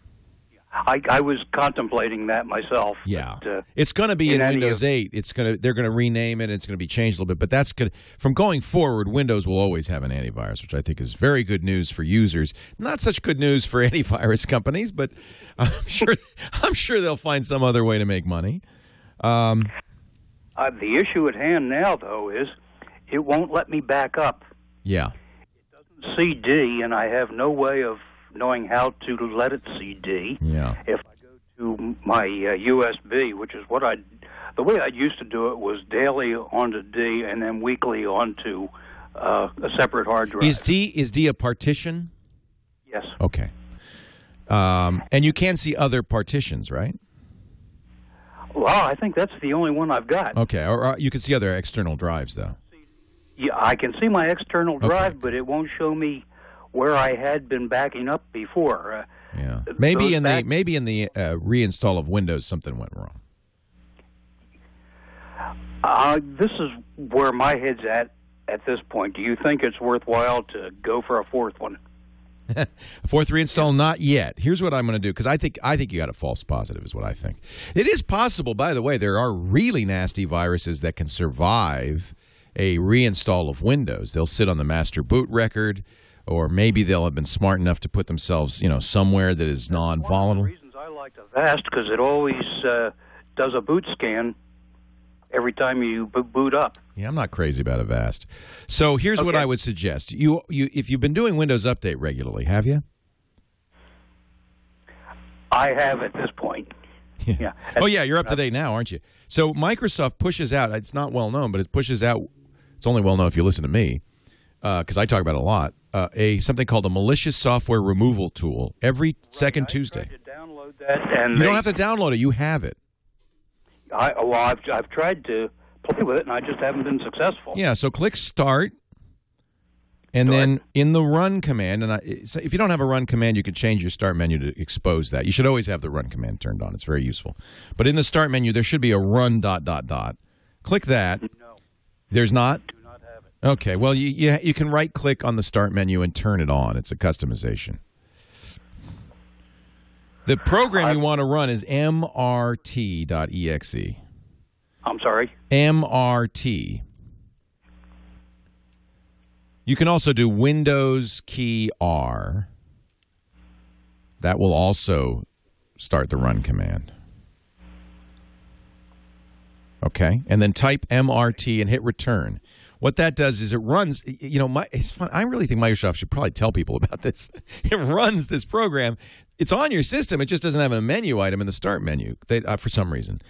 I was contemplating that myself. Yeah, but, it's going to be in Windows 8. They're going to rename it. It's going to be changed a little bit, but that's good. From going forward, Windows will always have an antivirus, which I think is very good news for users. Not such good news for antivirus companies, but I'm sure they'll find some other way to make money. The issue at hand now, though, is it won't let me back up. Yeah, it doesn't CD, and I have no way of knowing how to let it CD. Yeah. If I go to my USB, which is the way I used to do it was daily onto D and then weekly onto a separate hard drive. Is D a partition? Yes. Okay. And you can see other partitions, right? Well, I think that's the only one I've got. Okay. Or you can see other external drives, though. Yeah, I can see my external drive, but it won't show me where I had been backing up before. Yeah, maybe in the reinstall of Windows something went wrong. This is where my head's at this point. Do you think it's worthwhile to go for a 4th one? A 4th reinstall, not yet. Here's what I'm going to do, because I think you got a false positive is what I think. It is possible, by the way, there are really nasty viruses that can survive a reinstall of Windows. They'll sit on the master boot record. Or maybe they'll have been smart enough to put themselves, somewhere that is non-volatile. One of the reasons I like Avast because it always does a boot scan every time you boot up. Yeah, I'm not crazy about Avast. So here's what I would suggest: if you've been doing Windows Update regularly, have you? I have at this point. Yeah. Oh yeah, you're up to date now, aren't you? So Microsoft pushes out. It's not well known, but it pushes out. It's only well known if you listen to me, because I talk about it a lot. Something called a malicious software removal tool every second Tuesday. Tried to download that, and you don't have to download it; you have it. I've tried to play with it, and I just haven't been successful. Yeah, so click Start, and then in the Run command, so if you don't have a Run command, you can change your Start menu to expose that. You should always have the Run command turned on; it's very useful. But in the Start menu, there should be a Run ... Click that. No, there's not. Okay, well, you can right-click on the Start menu and turn it on. It's a customization. The program you want to run is mrt.exe. I'm sorry? MRT. You can also do Windows key R. That will also start the run command. Okay, and then type MRT and hit return. What that does is it runs, it's fun. I really think Microsoft should probably tell people about this. It runs this program. It's on your system. It just doesn't have a menu item in the Start menu for some reason.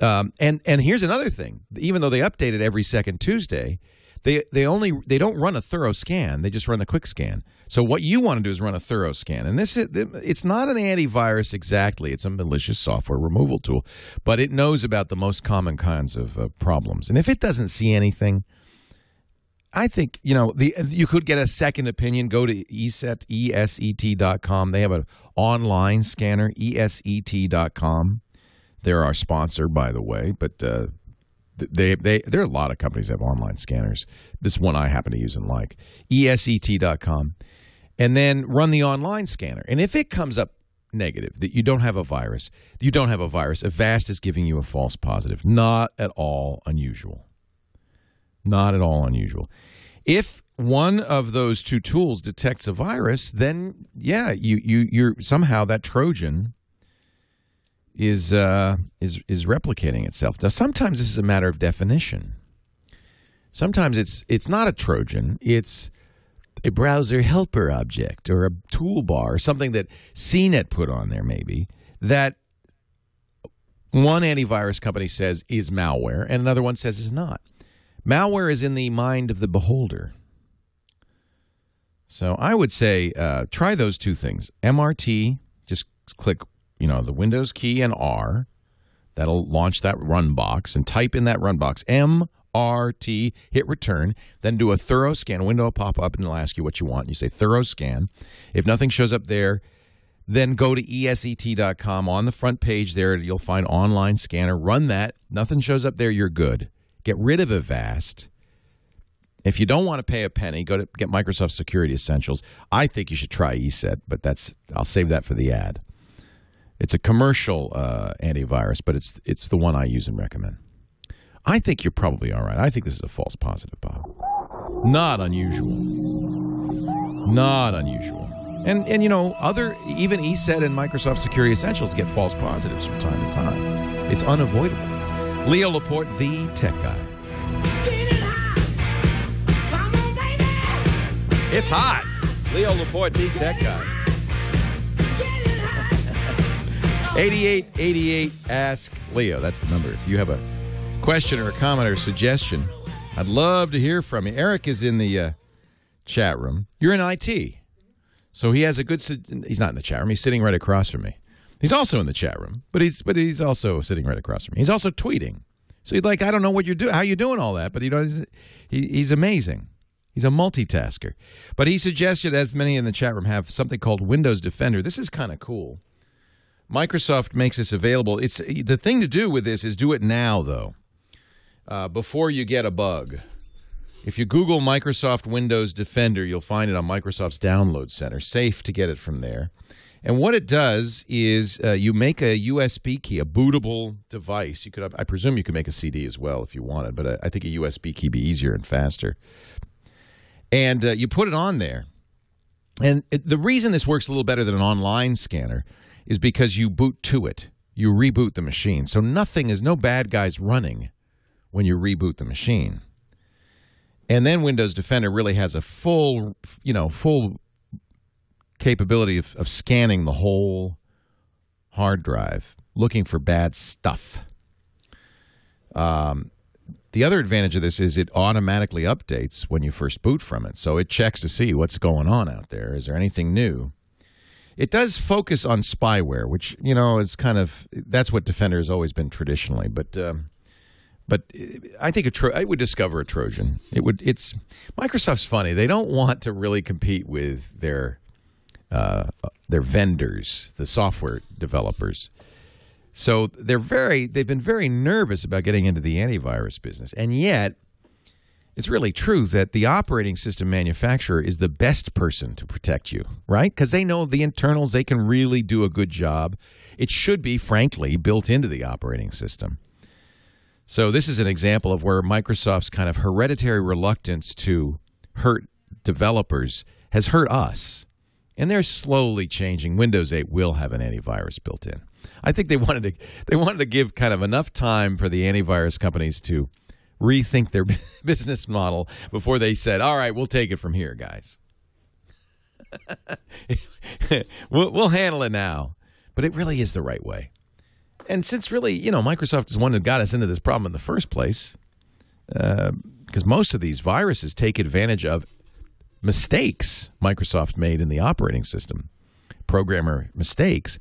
And here's another thing. Even though they update it every second Tuesday, they don't run a thorough scan. They just run a quick scan. So what you want to do is run a thorough scan. And it's not an antivirus exactly. It's a malicious software removal tool. But it knows about the most common kinds of problems. And if it doesn't see anything, I think, you could get a second opinion. Go to ESET.com. They have an online scanner, ESET.com. They're our sponsor, by the way, but there are a lot of companies that have online scanners. This one I happen to use and like. ESET.com. And then run the online scanner. And if it comes up negative, that you don't have a virus, Avast is giving you a false positive. Not at all unusual. Not at all unusual. If one of those two tools detects a virus, then yeah, you're somehow that Trojan is replicating itself. Now, sometimes this is a matter of definition. Sometimes it's not a Trojan. It's a browser helper object or a toolbar or something that CNET put on there maybe that one antivirus company says is malware, and another one says is not. Malware is in the mind of the beholder. So I would say try those two things. MRT, just click the Windows key and R. That'll launch that run box, and type in that run box, MRT, hit return, then do a thorough scan. A window will pop up and it'll ask you what you want. You say thorough scan. If nothing shows up there, then go to eset.com. On the front page there, you'll find online scanner. Run that. Nothing shows up there, you're good. Get rid of Avast. If you don't want to pay a penny, go to get Microsoft Security Essentials. I think you should try ESET, but I'll save that for the ad. It's a commercial antivirus, but it's the one I use and recommend. I think you're probably all right. I think this is a false positive, Bob. Not unusual. Not unusual. And even ESET and Microsoft Security Essentials get false positives from time to time. It's unavoidable. Leo Laporte, the tech guy. It's hot. Leo Laporte, the tech guy. 8888 Ask Leo. That's the number. If you have a question or a comment or a suggestion, I'd love to hear from you. Eric is in the chat room. You're in IT. So he has a good... He's not in the chat room. He's sitting right across from me. He's also in the chat room, but he's also sitting right across from me. He's also tweeting. So he's like, I don't know what you're doing, how you're doing all that, but he's amazing. He's a multitasker. But he suggested, as many in the chat room have, something called Windows Defender. This is kind of cool. Microsoft makes this available. The thing to do with this is do it now, though, before you get a bug. If you Google Microsoft Windows Defender, you'll find it on Microsoft's Download Center. Safe to get it from there. And what it does is you make a USB key, a bootable device. I presume you could make a CD as well if you wanted, but I think a USB key would be easier and faster. And you put it on there. And the reason this works a little better than an online scanner is because you boot to it. You reboot the machine. So no bad guys running when you reboot the machine. And then Windows Defender really has a full capability of scanning the whole hard drive, looking for bad stuff. The other advantage of this is it automatically updates when you first boot from it. So it checks to see what's going on out there. Is there anything new? It does focus on spyware, which, is that's what Defender has always been traditionally. But I think I would discover a Trojan. Microsoft's funny. They don't want to really compete with their vendors, the software developers. So they've been very nervous about getting into the antivirus business. And yet, it's really true that the operating system manufacturer is the best person to protect you, right? Because they know the internals, they can really do a good job. It should be, frankly, built into the operating system. So this is an example of where Microsoft's kind of hereditary reluctance to hurt developers has hurt us. And they're slowly changing. Windows 8 will have an antivirus built in. I think they wanted to give kind of enough time for the antivirus companies to rethink their business model before they said, all right, we'll take it from here, guys. we'll handle it now. But it really is the right way. And since really, Microsoft is one who got us into this problem in the first place, because most of these viruses take advantage of mistakes Microsoft made in the operating system, programmer mistakes,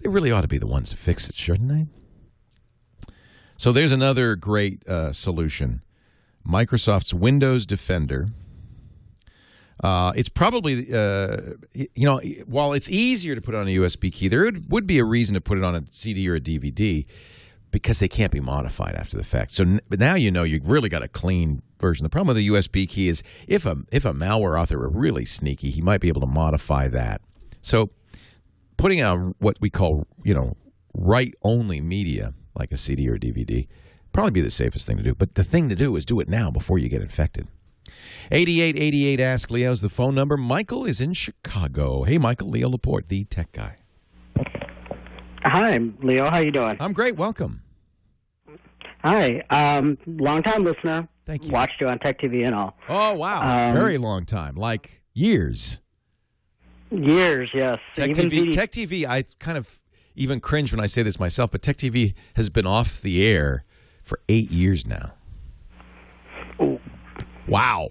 they really ought to be the ones to fix it, shouldn't they? So there's another great solution, Microsoft's Windows Defender. It's probably, while it's easier to put on a USB key, there would be a reason to put it on a CD or a DVD because they can't be modified after the fact. So, but now you've really got a clean version. The problem with a USB key is if a malware author were really sneaky, he might be able to modify that. So putting on what we call, write-only media, like a CD or a DVD, probably be the safest thing to do. But the thing to do is do it now before you get infected. 8888 Ask Leo is the phone number. Michael is in Chicago. Hey, Michael, Leo Laporte, the tech guy. Hi, Leo. How you doing? I'm great. Welcome. Hi. Long-time listener. Thank you. Watched you on Tech TV and all. Oh, wow. Very long time. Like years. Years, yes. Tech TV, I kind of, even cringe when I say this myself, but Tech TV has been off the air for 8 years now. Ooh. Wow.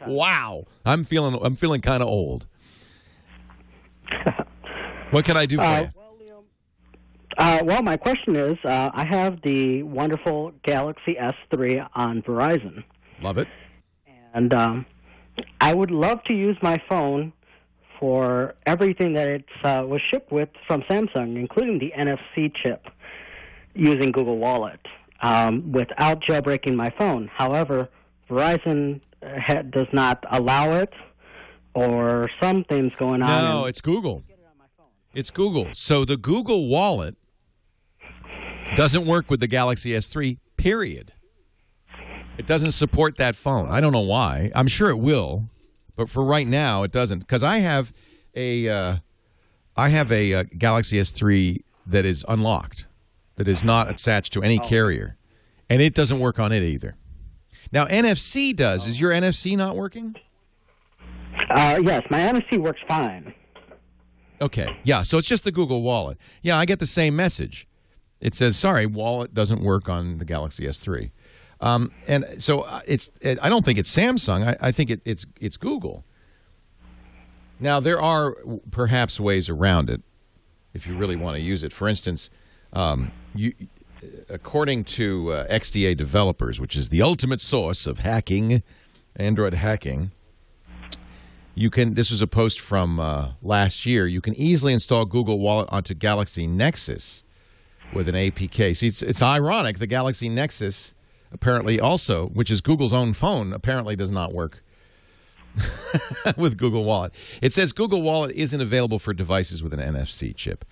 Wow. I'm feeling kind of old. What can I do for you? Well, my question is, I have the wonderful Galaxy S3 on Verizon. Love it. And I would love to use my phone for everything that it was shipped with from Samsung, including the NFC chip, using Google Wallet, without jailbreaking my phone. However, Verizon does not allow it, or some things going on. No, it's Google. It's Google. So the Google Wallet doesn't work with the Galaxy S3, period. It doesn't support that phone. I don't know why. I'm sure it will, but for right now, it doesn't. Because I have a Galaxy S3 that is unlocked, that is not attached to any carrier, and it doesn't work on it either. Now, NFC does. Is your NFC not working? Yes, my NFC works fine. Okay, yeah, so it's just the Google Wallet. Yeah, I get the same message. It says, sorry, Wallet doesn't work on the Galaxy S3. And so I don't think it's Samsung. I think it's Google. Now, there are perhaps ways around it if you really want to use it. For instance, according to XDA developers, which is the ultimate source of hacking, Android hacking, this was a post from last year. You can easily install Google Wallet onto Galaxy Nexus with an APK. See, it's ironic. The Galaxy Nexus apparently also, which is Google's own phone, apparently does not work with Google Wallet. It says Google Wallet isn't available for devices with an NFC chip.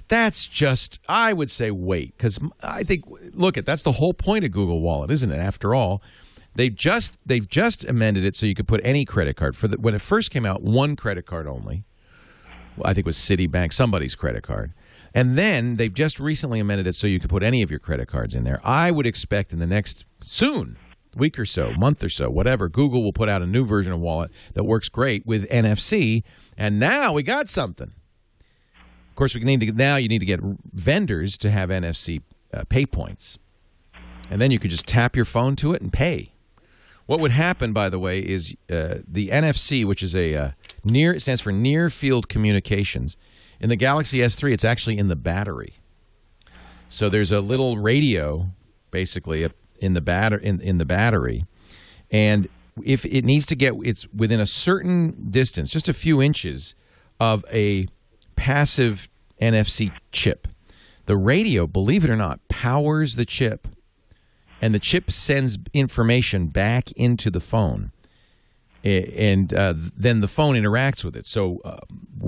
That's just, I would say wait, because I think, that's the whole point of Google Wallet, isn't it? After all, they've just amended it so you could put any credit card. When it first came out, one credit card only. Well, I think it was Citibank, somebody's credit card. And then they've just recently amended it so you could put any of your credit cards in there. I would expect in the next week or so, month or so, whatever, Google will put out a new version of Wallet that works great with NFC. And now we got something. Of course, you need to get vendors to have NFC pay points. And then you could just tap your phone to it and pay. What would happen, by the way, is the NFC, which is it stands for Near Field Communications. In the Galaxy S3, it's actually in the battery. So there's a little radio, basically, in the battery, and if it needs to it's within a certain distance, just a few inches, of a passive NFC chip. The radio, believe it or not, powers the chip, and the chip sends information back into the phone. And then the phone interacts with it. So,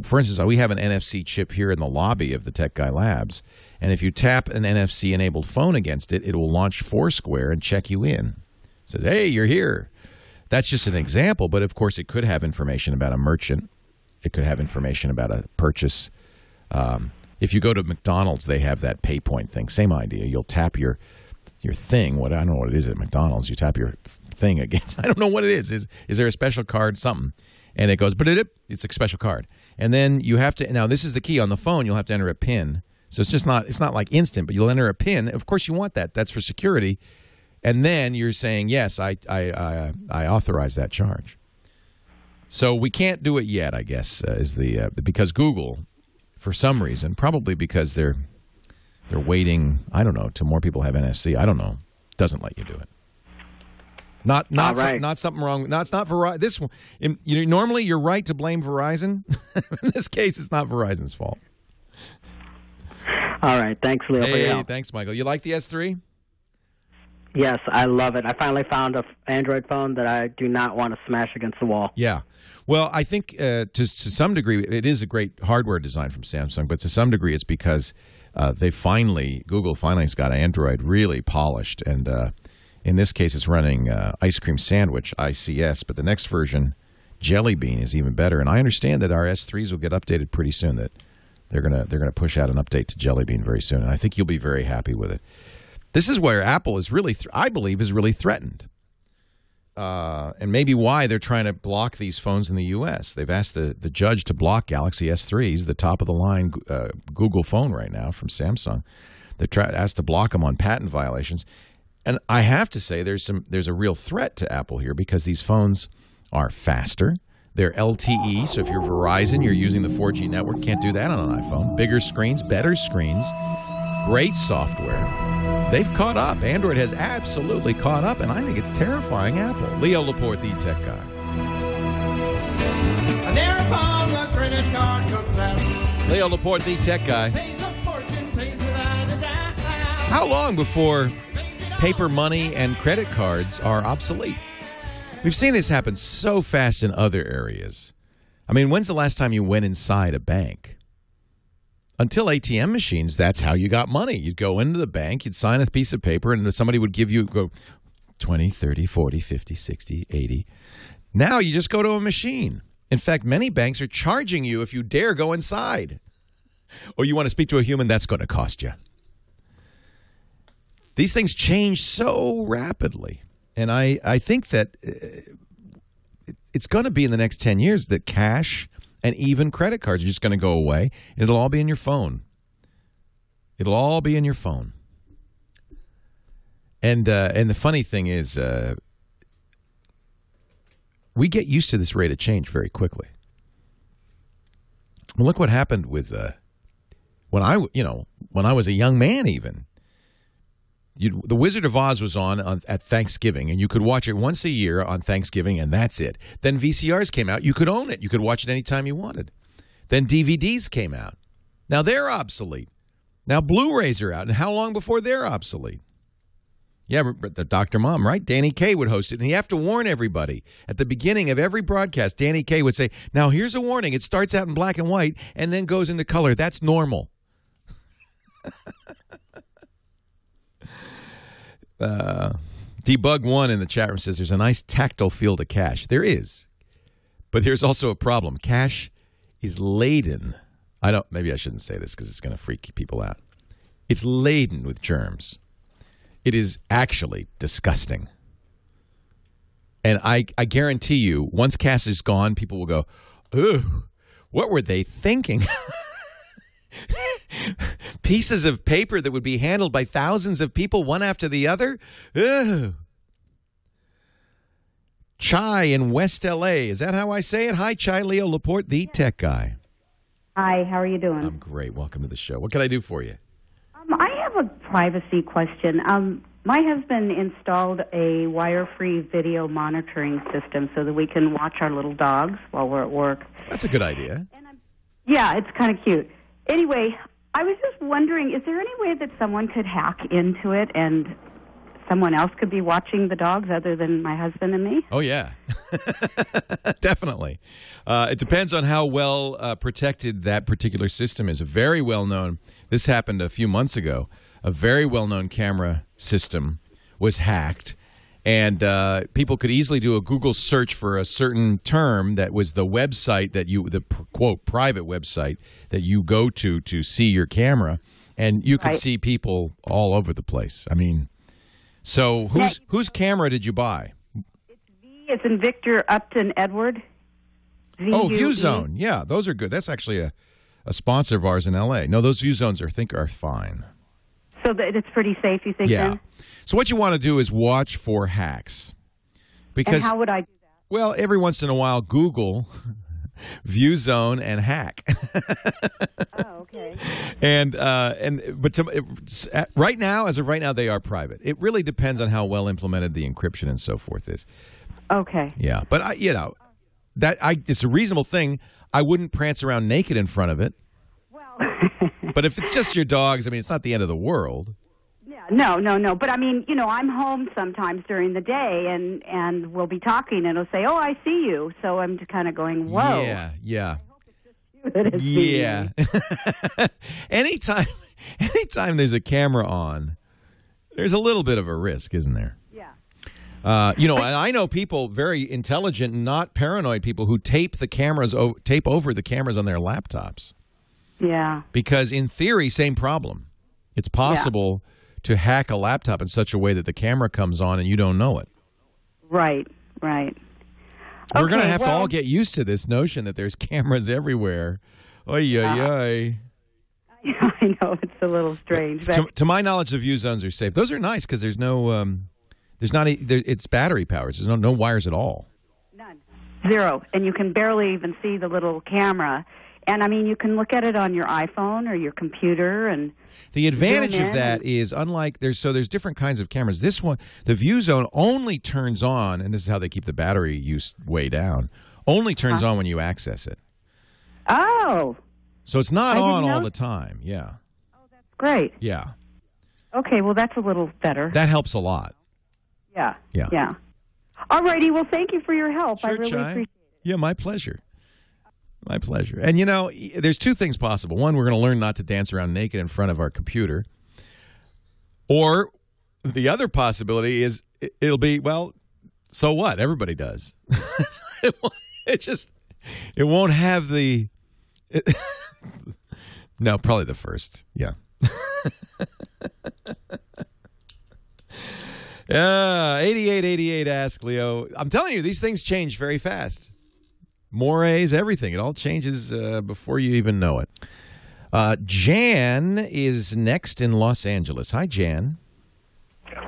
for instance, we have an NFC chip here in the lobby of the Tech Guy Labs. And if you tap an NFC-enabled phone against it, it will launch Foursquare and check you in. It says, hey, you're here. That's just an example, but of course it could have information about a merchant. It could have information about a purchase. If you go to McDonald's, they have that pay point thing. Same idea. You'll tap your thing. I don't know what it is at McDonald's. You tap your thing against. I don't know what it is. Is there a special card? Something. And it goes, but it's a special card. And then you have to, now this is the key on the phone, you'll have to enter a PIN. So it's not like instant, but you'll enter a PIN. Of course you want that. That's for security. And then you're saying, yes, I authorize that charge. So we can't do it yet, I guess, because Google, for some reason, probably because they're waiting, I don't know, till more people have NFC. I don't know. Doesn't let you do it. Not something wrong. No, it's not Verizon. This one, normally you're right to blame Verizon. In this case, it's not Verizon's fault. All right. Thanks, Leo, for your help. Thanks, Michael. You like the S3? Yes, I love it. I finally found an Android phone that I do not want to smash against the wall. Yeah. Well, I think to some degree, it is a great hardware design from Samsung, but to some degree it's because Google finally has got Android really polished, and in this case it's running Ice Cream Sandwich, ICS, but the next version, Jelly Bean, is even better. And I understand that our S3s will get updated pretty soon, that they're gonna push out an update to Jelly Bean very soon, and I think you'll be very happy with it. This is where Apple is really, I believe, is really threatened. and maybe why they're trying to block these phones in the U.S. They've asked the judge to block Galaxy S3s, the top-of-the-line Google phone right now from Samsung. They're asked to block them on patent violations. And I have to say there's a real threat to Apple here because these phones are faster. They're LTE, so if you're Verizon, you're using the 4G network. Can't do that on an iPhone. Bigger screens, better screens, great software. They've caught up. Android has absolutely caught up, and I think it's terrifying Apple. Leo Laporte, the tech guy. And thereupon the credit card comes out. Leo Laporte, the tech guy. Pays a fortune, pays without a doubt. How long before paper money and credit cards are obsolete? We've seen this happen so fast in other areas. I mean, when's the last time you went inside a bank? Until ATM machines, that's how you got money. You'd go into the bank, you'd sign a piece of paper, and somebody would give you 20, 30, 40, 50, 60, 80. Now you just go to a machine. In fact, many banks are charging you if you dare go inside. Or you want to speak to a human, that's going to cost you. These things change so rapidly. And I think that it's going to be in the next 10 years that cash and even credit cards are just going to go away. It'll all be in your phone. It'll all be in your phone. And the funny thing is, we get used to this rate of change very quickly. Well, look what happened with when I was a young man even. The Wizard of Oz was on at Thanksgiving, and you could watch it once a year on Thanksgiving, and that's it. Then VCRs came out. You could own it. You could watch it anytime you wanted. Then DVDs came out. Now they're obsolete. Now Blu-rays are out. And how long before they're obsolete? Yeah, the Dr. Mom, right? Danny Kaye would host it, and you have to warn everybody. At the beginning of every broadcast, Danny Kaye would say, now here's a warning. It starts out in black and white and then goes into color. That's normal. Debug1 in the chat room says there's a nice tactile feel to cash. There is. But there's also a problem. Cash is laden. Maybe I shouldn't say this because it's going to freak people out. It's laden with germs. It is actually disgusting. And I guarantee you, once cash is gone, people will go, ooh, what were they thinking? Pieces of paper that would be handled by thousands of people, one after the other? Ugh. Chai in West L.A. Is that how I say it? Hi, Chai. Leo Laporte, the tech guy. Hi, how are you doing? I'm great. Welcome to the show. What can I do for you? I have a privacy question. My husband installed a wire-free video monitoring system so that we can watch our little dogs while we're at work. That's a good idea. Yeah, it's kind of cute. Anyway, I was just wondering, is there any way that someone could hack into it and someone else could be watching the dogs other than my husband and me? Oh, yeah. Definitely. It depends on how well protected that particular system is. A very well-known, this happened a few months ago, a very well-known camera system was hacked. And people could easily do a Google search for a certain term that was the website that quote, private website that you go to see your camera. And you could see people all over the place. I mean, so whose camera did you buy? It's in Victor Upton Edward. Oh, ViewZone. Yeah, those are good. That's actually a sponsor of ours in L.A. No, those ViewZones I think are fine. So that it's pretty safe, you think, yeah. Then? So what you want to do is watch for hacks. Because, and how would I do that? Well, every once in a while, Google ViewZone and hack. Oh, okay. Right now, as of right now, they are private. It really depends on how well implemented the encryption and so forth is. Okay. Yeah, but it's a reasonable thing. I wouldn't prance around naked in front of it. Well, but if it's just your dogs, I mean, it's not the end of the world. Yeah, no. But I mean, I'm home sometimes during the day, and we'll be talking, and it'll say, "Oh, I see you." So I'm just kind of going, "Whoa." Yeah. I hope it's just you that is seeing me. Anytime there's a camera on, there's a little bit of a risk, isn't there? Yeah. And I know people, very intelligent, not paranoid people, who tape over the cameras on their laptops. Yeah. Because in theory, same problem. It's possible to hack a laptop in such a way that the camera comes on and you don't know it. Right. right. We're going to have to all get used to this notion that there's cameras everywhere. Oy, oy, oy. I know, it's a little strange. But to my knowledge, the view zones are safe. Those are nice because there's no, it's battery powered. There's no wires at all. None. Zero. And you can barely even see the little camera. And, I mean, you can look at it on your iPhone or your computer. And the advantage of that is, unlike, there's different kinds of cameras. This one, the view zone only turns on, and this is how they keep the battery use way down, only turns on when you access it. Oh. So it's not on all the time. Yeah. Oh, that's great. Yeah. Okay, well, that's a little better. That helps a lot. Yeah. Yeah. Yeah. All righty. Well, thank you for your help. Sure, I really appreciate it. Yeah, my pleasure. My pleasure. And, you know, there's two things possible. One, we're going to learn not to dance around naked in front of our computer. Or the other possibility is it'll be, well, so what? Everybody does. It won't have the... No, probably the first. Yeah. 8888 Ask Leo. I'm telling you, these things change very fast. Mores, everything. It all changes before you even know it. Jan is next in Los Angeles. Hi, Jan.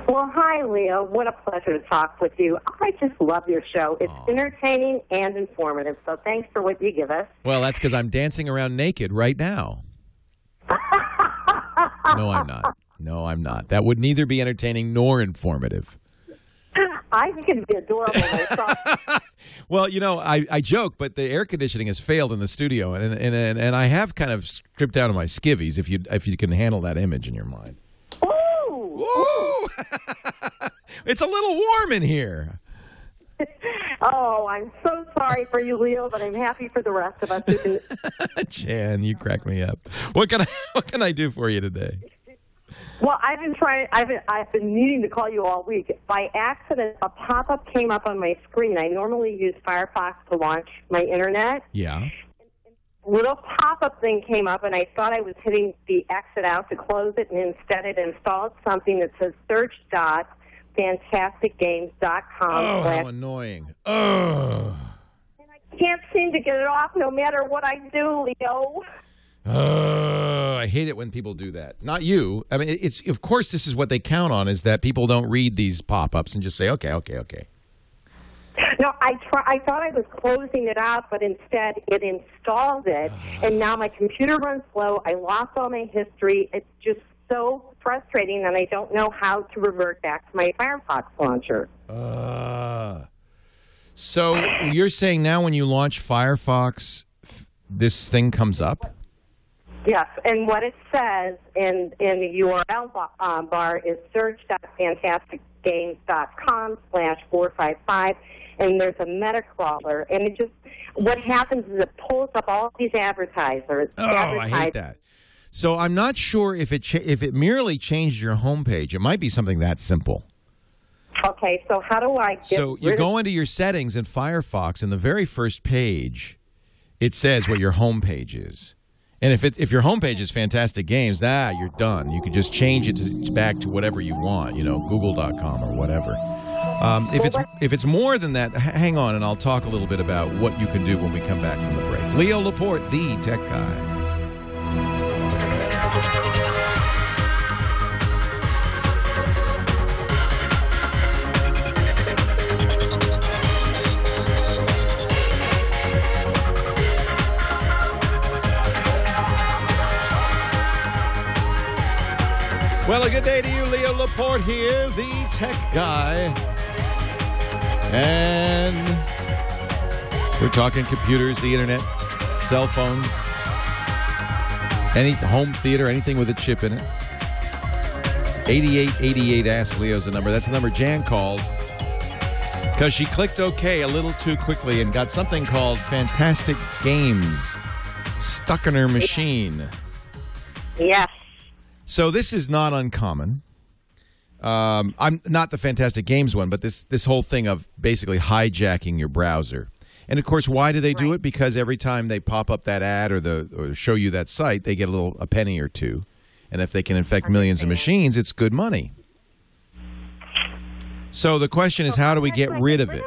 Well, hi, Leo. What a pleasure to talk with you. I just love your show. It's entertaining and informative, so thanks for what you give us. Well, that's because I'm dancing around naked right now. No, I'm not. No, I'm not. That would neither be entertaining nor informative. I think it'd be adorable myself. Well, you know, I joke, but the air conditioning has failed in the studio, and I have kind of stripped down my skivvies if you can handle that image in your mind. Ooh! Ooh! It's a little warm in here. Oh, I'm so sorry for you, Leo, but I'm happy for the rest of us. Jan, you crack me up. What can I do for you today? Well, I've been needing to call you all week. By accident, a pop-up came up on my screen. I normally use Firefox to launch my internet. Yeah. A little pop-up thing came up, and I thought I was hitting the exit out to close it, and instead it installed something that says search.fantasticgames.com. Oh, how annoying. Oh. And I can't seem to get it off no matter what I do, Leo. I hate it when people do that. Not you. I mean, it's of course this is what they count on, is that people don't read these pop-ups and just say, okay. No, I thought I was closing it out, but instead it installed it, and now my computer runs slow. I lost all my history. It's just so frustrating, and I don't know how to revert back to my Firefox launcher. So you're saying now when you launch Firefox, this thing comes up? Yes, and what it says in the URL bar is search.fantasticgames.com/455, and there's a meta crawler, and it just, what happens is it pulls up all these advertisers. I hate that. So I'm not sure if it merely changed your homepage. It might be something that simple. Okay, so how do I get So you go into your settings in Firefox, and the very first page, it says what your homepage is. And if your homepage is Fantastic Games, you're done. You can just change it back to whatever you want, Google.com or whatever. If it's more than that, hang on, and I'll talk a little bit about what you can do when we come back from the break. Leo Laporte, the tech guy. Well, a good day to you, Leo Laporte here, the tech guy. And we're talking computers, the internet, cell phones, any home theater, anything with a chip in it. 8888 Ask Leo's the number. That's the number Jan called because she clicked OK a little too quickly and got something called Fantastic Games stuck in her machine. Yes. So this is not uncommon. I'm not the Fantastic Games one, but this whole thing of basically hijacking your browser. And, of course, why do they do it? Because every time they pop up that ad or show you that site, they get a penny or two. And if they can infect millions of machines, it's good money. So the question is, how do we get rid of it?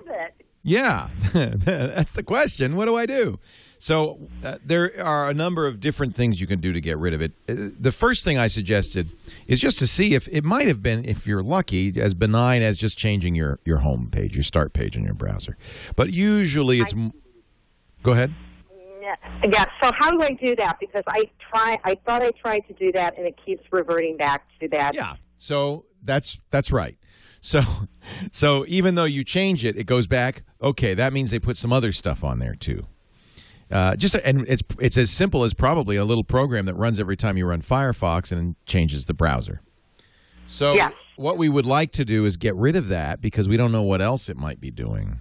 Yeah, that's the question. What do I do? So there are a number of different things you can do to get rid of it. The first thing I suggested is just to see if it might have been, if you're lucky, as benign as just changing your home page, your start page in your browser. But usually it's... Go ahead. Yeah, so how do I do that? Because I thought I tried to do that, and it keeps reverting back to that. Yeah, so that's right. So even though you change it, it goes back. Okay, that means they put some other stuff on there too. And it's as simple as probably a little program that runs every time you run Firefox and changes the browser. So what we would like to do is get rid of that because we don't know what else it might be doing.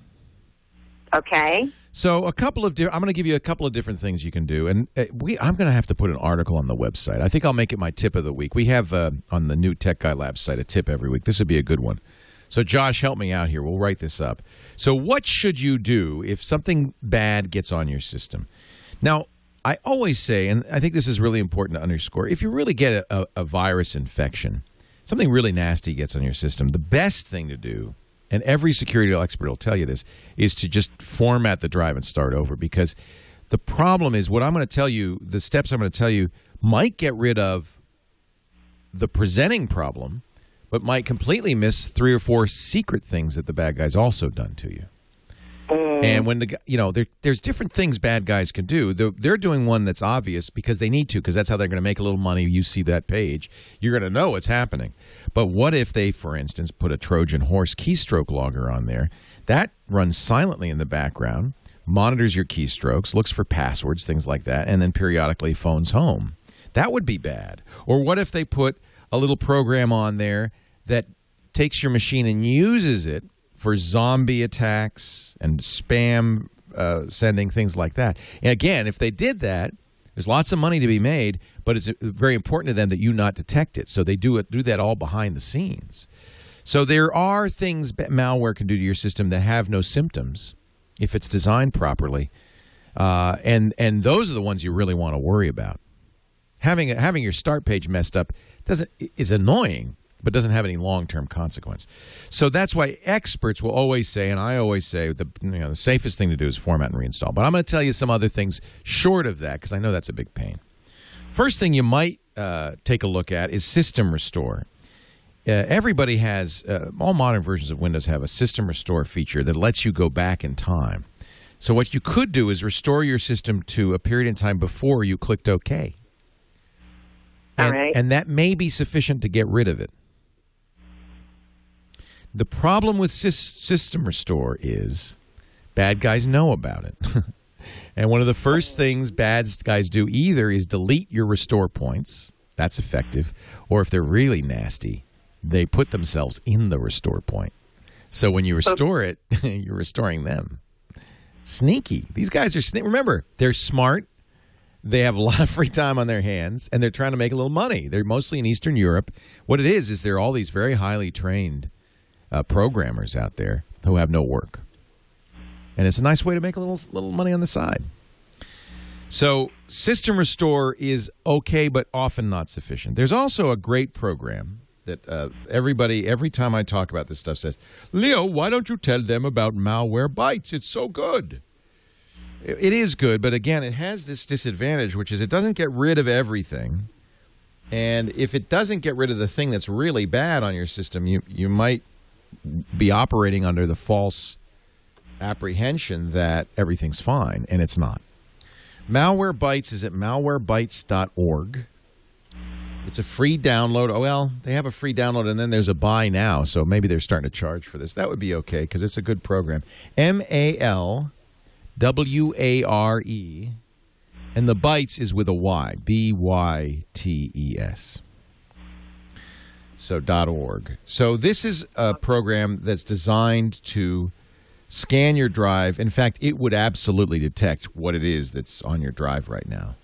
Okay. So I'm going to give you a couple of different things you can do, and I'm going to have to put an article on the website. I think I'll make it my tip of the week. We have on the new Tech Guy Lab site a tip every week. This would be a good one. So Josh, help me out here. We'll write this up. So what should you do if something bad gets on your system? Now, I always say, and I think this is really important to underscore, if you really get a virus infection, something really nasty gets on your system, the best thing to do, and every security expert will tell you this, is to just format the drive and start over. Because the problem is what I'm going to tell you, the steps I'm going to tell you might get rid of the presenting problem, but might completely miss 3 or 4 secret things that the bad guy's also done to you. And when there's different things bad guys can do. They're doing one that's obvious because they need to, because that's how they're going to make a little money. You see that page, you're going to know what's happening. But what if they, for instance, put a Trojan horse keystroke logger on there that runs silently in the background, monitors your keystrokes, looks for passwords, things like that, and then periodically phones home? That would be bad. Or what if they put a little program on there that takes your machine and uses it for zombie attacks and spam sending, things like that? And again, if they did that, there's lots of money to be made, but it's very important to them that you not detect it. So they do that all behind the scenes. So there are things malware can do to your system that have no symptoms if it's designed properly, and those are the ones you really want to worry about. Having your start page messed up is annoying, but doesn't have any long-term consequence. So that's why experts will always say, and I always say, the safest thing to do is format and reinstall. But I'm going to tell you some other things short of that, because I know that's a big pain. First thing you might take a look at is System Restore. Everybody has, all modern versions of Windows have a System Restore feature that lets you go back in time. So what you could do is restore your system to a period in time before you clicked OK. All right. And that may be sufficient to get rid of it. The problem with System Restore is bad guys know about it. And one of the first things bad guys do either is delete your restore points. That's effective. Or if they're really nasty, they put themselves in the restore point. So when you restore it, you're restoring them. Sneaky. These guys are remember, they're smart. They have a lot of free time on their hands, and they're trying to make a little money. They're mostly in Eastern Europe. What it is they're all these very highly trained programmers out there who have no work. And it's a nice way to make a little money on the side. So System Restore is okay, but often not sufficient. There's also a great program that everybody, every time I talk about this stuff, says, Leo, why don't you tell them about Malwarebytes? It's so good. It is good, but again, it has this disadvantage, which is it doesn't get rid of everything. And if it doesn't get rid of the thing that's really bad on your system, you might be operating under the false apprehension that everything's fine, and it's not. Malwarebytes is at malwarebytes.org. It's a free download. Oh, well, they have a free download, and then there's a buy now, so maybe they're starting to charge for this. That would be okay, because it's a good program. MALWARE, and the bytes is with a Y, BYTES. So .org. So this is a program that's designed to scan your drive. In fact, it would absolutely detect what it is that's on your drive right now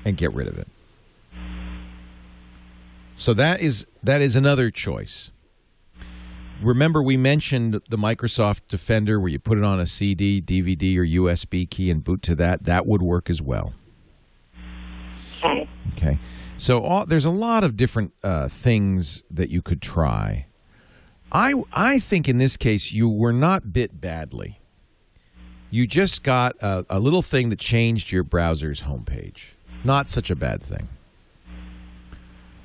and get rid of it. So that is another choice. Remember, we mentioned the Microsoft Defender where you put it on a CD, DVD, or USB key and boot to that. That would work as well. Okay. So there's a lot of different things that you could try. I think in this case you were not bit badly. You just got a little thing that changed your browser's homepage. Not such a bad thing.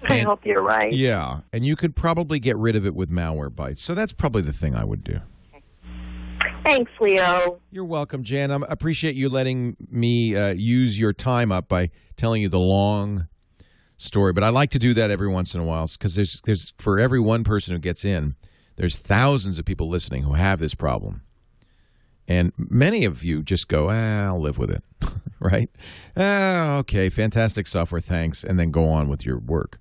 I hope you're right. Yeah, and you could probably get rid of it with Malwarebytes. So that's probably the thing I would do. Thanks, Leo. You're welcome, Jan. I appreciate you letting me use your time up by telling you the long story. But I like to do that every once in a while because there's for every one person who gets in, there's thousands of people listening who have this problem. And many of you just go, I'll live with it, right? Okay, fantastic software, thanks, and then go on with your work.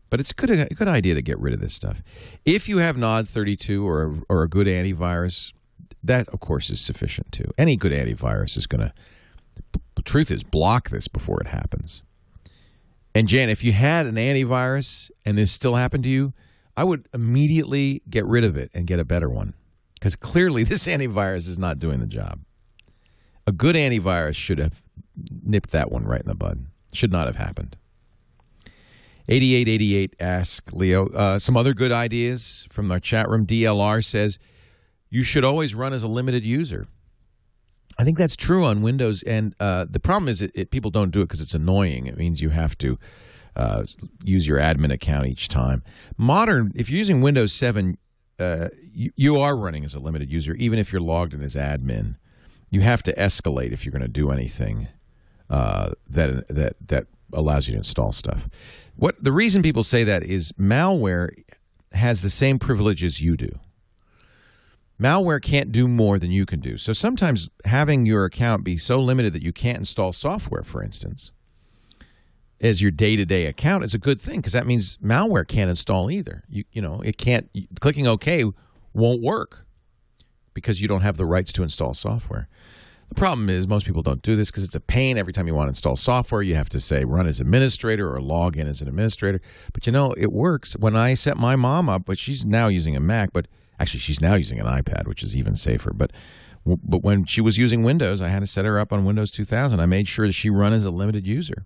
But it's a good idea to get rid of this stuff. If you have Nod32 or a good antivirus, that, of course, is sufficient, too. Any good antivirus is going to, the truth is, block this before it happens. And, Jan, if you had an antivirus and this still happened to you, I would immediately get rid of it and get a better one. Because clearly this antivirus is not doing the job. A good antivirus should have nipped that one right in the bud. Should not have happened. 8888 asks Leo. Some other good ideas from our chat room. DLR says, you should always run as a limited user. I think that's true on Windows. And the problem is people don't do it because it's annoying. It means you have to use your admin account each time. If you're using Windows 7, you are running as a limited user, even if you're logged in as admin. You have to escalate if you're going to do anything that allows you to install stuff. The reason people say that is malware has the same privileges you do. Malware can't do more than you can do. So sometimes having your account be so limited that you can't install software, for instance, as your day-to-day account is a good thing because that means malware can't install either. It can't. Clicking OK won't work because you don't have the rights to install software. The problem is most people don't do this because it's a pain. Every time you want to install software, you have to say run as administrator or log in as an administrator. But it works. When I set my mom up, but she's now using a Mac, but actually she's now using an iPad, which is even safer. But when she was using Windows, I had to set her up on Windows 2000. I made sure that she run as a limited user.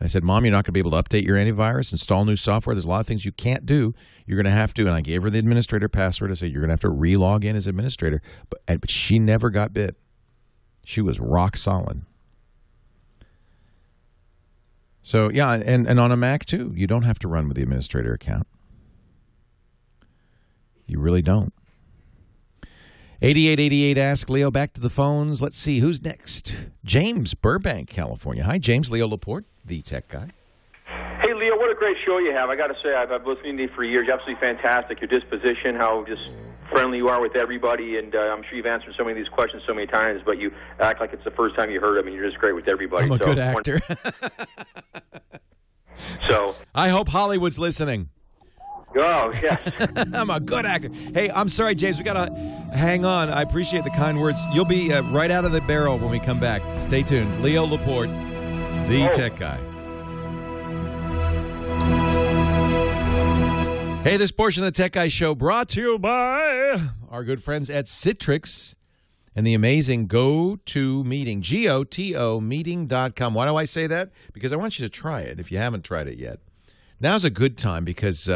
I said, Mom, you're not going to be able to update your antivirus, install new software. There's a lot of things you can't do. You're going to have to, and I gave her the administrator password. I said, you're going to have to re-log in as administrator. But she never got bit. She was rock solid. So, yeah, and on a Mac, too, you don't have to run with the administrator account. You really don't. 8888 ask Leo, back to the phones. Let's see, who's next? James, Burbank, California. Hi, James. Leo Laporte, the tech guy. Hey, Leo, what a great show you have. I got to say, I've been listening to you for years. You're absolutely fantastic. Your disposition, how just friendly you are with everybody, and I'm sure you've answered so many of these questions so many times, but you act like it's the first time you heard them, and you're just great with everybody. I'm a good actor. So I hope Hollywood's listening. Oh, yes. I'm a good actor. Hey, I'm sorry, James. We got to hang on. I appreciate the kind words. You'll be right out of the barrel when we come back. Stay tuned. Leo Laporte, the tech guy. Hey, this portion of the Tech Guy Show brought to you by our good friends at Citrix and the amazing GoToMeeting, GoToMeeting.com. Why do I say that? Because I want you to try it if you haven't tried it yet. Now's a good time because,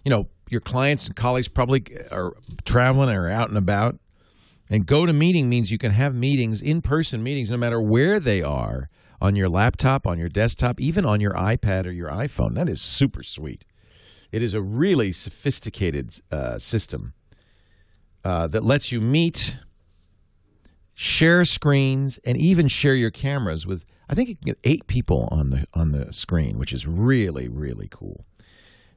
your clients and colleagues probably are traveling or out and about. And GoToMeeting means you can have meetings, in-person meetings, no matter where they are, on your laptop, on your desktop, even on your iPad or your iPhone. That is super sweet. It is a really sophisticated system that lets you meet, share screens, and even share your cameras with, I think you can get 8 people on the screen, which is really, really cool.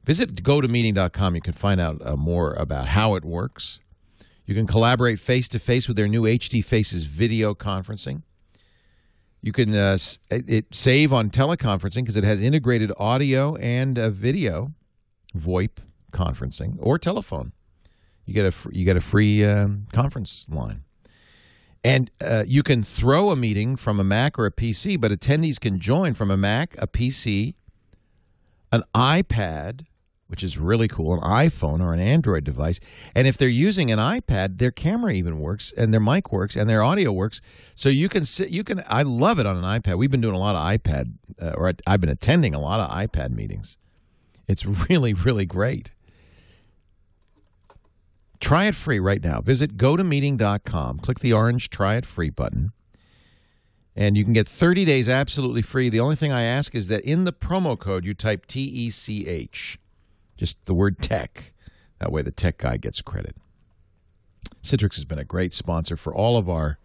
Visit GoToMeeting.com. You can find out more about how it works. You can collaborate face-to-face with their new HD Faces video conferencing. You can save on teleconferencing because it has integrated audio and video, VoIP conferencing, or telephone. You get a free conference line. And you can throw a meeting from a Mac or a PC, but attendees can join from a Mac, a PC, an iPad, which is really cool, an iPhone or an Android device. And if they're using an iPad, their camera even works, and their mic works, and their audio works. So you can I love it on an iPad. We've been doing a lot of iPad, I've been attending a lot of iPad meetings. It's really, really great. Try it free right now. Visit GoToMeeting.com. Click the orange Try It Free button. And you can get 30 days absolutely free. The only thing I ask is that in the promo code you type TECH. Just the word tech. That way the tech guy gets credit. Citrix has been a great sponsor for all of our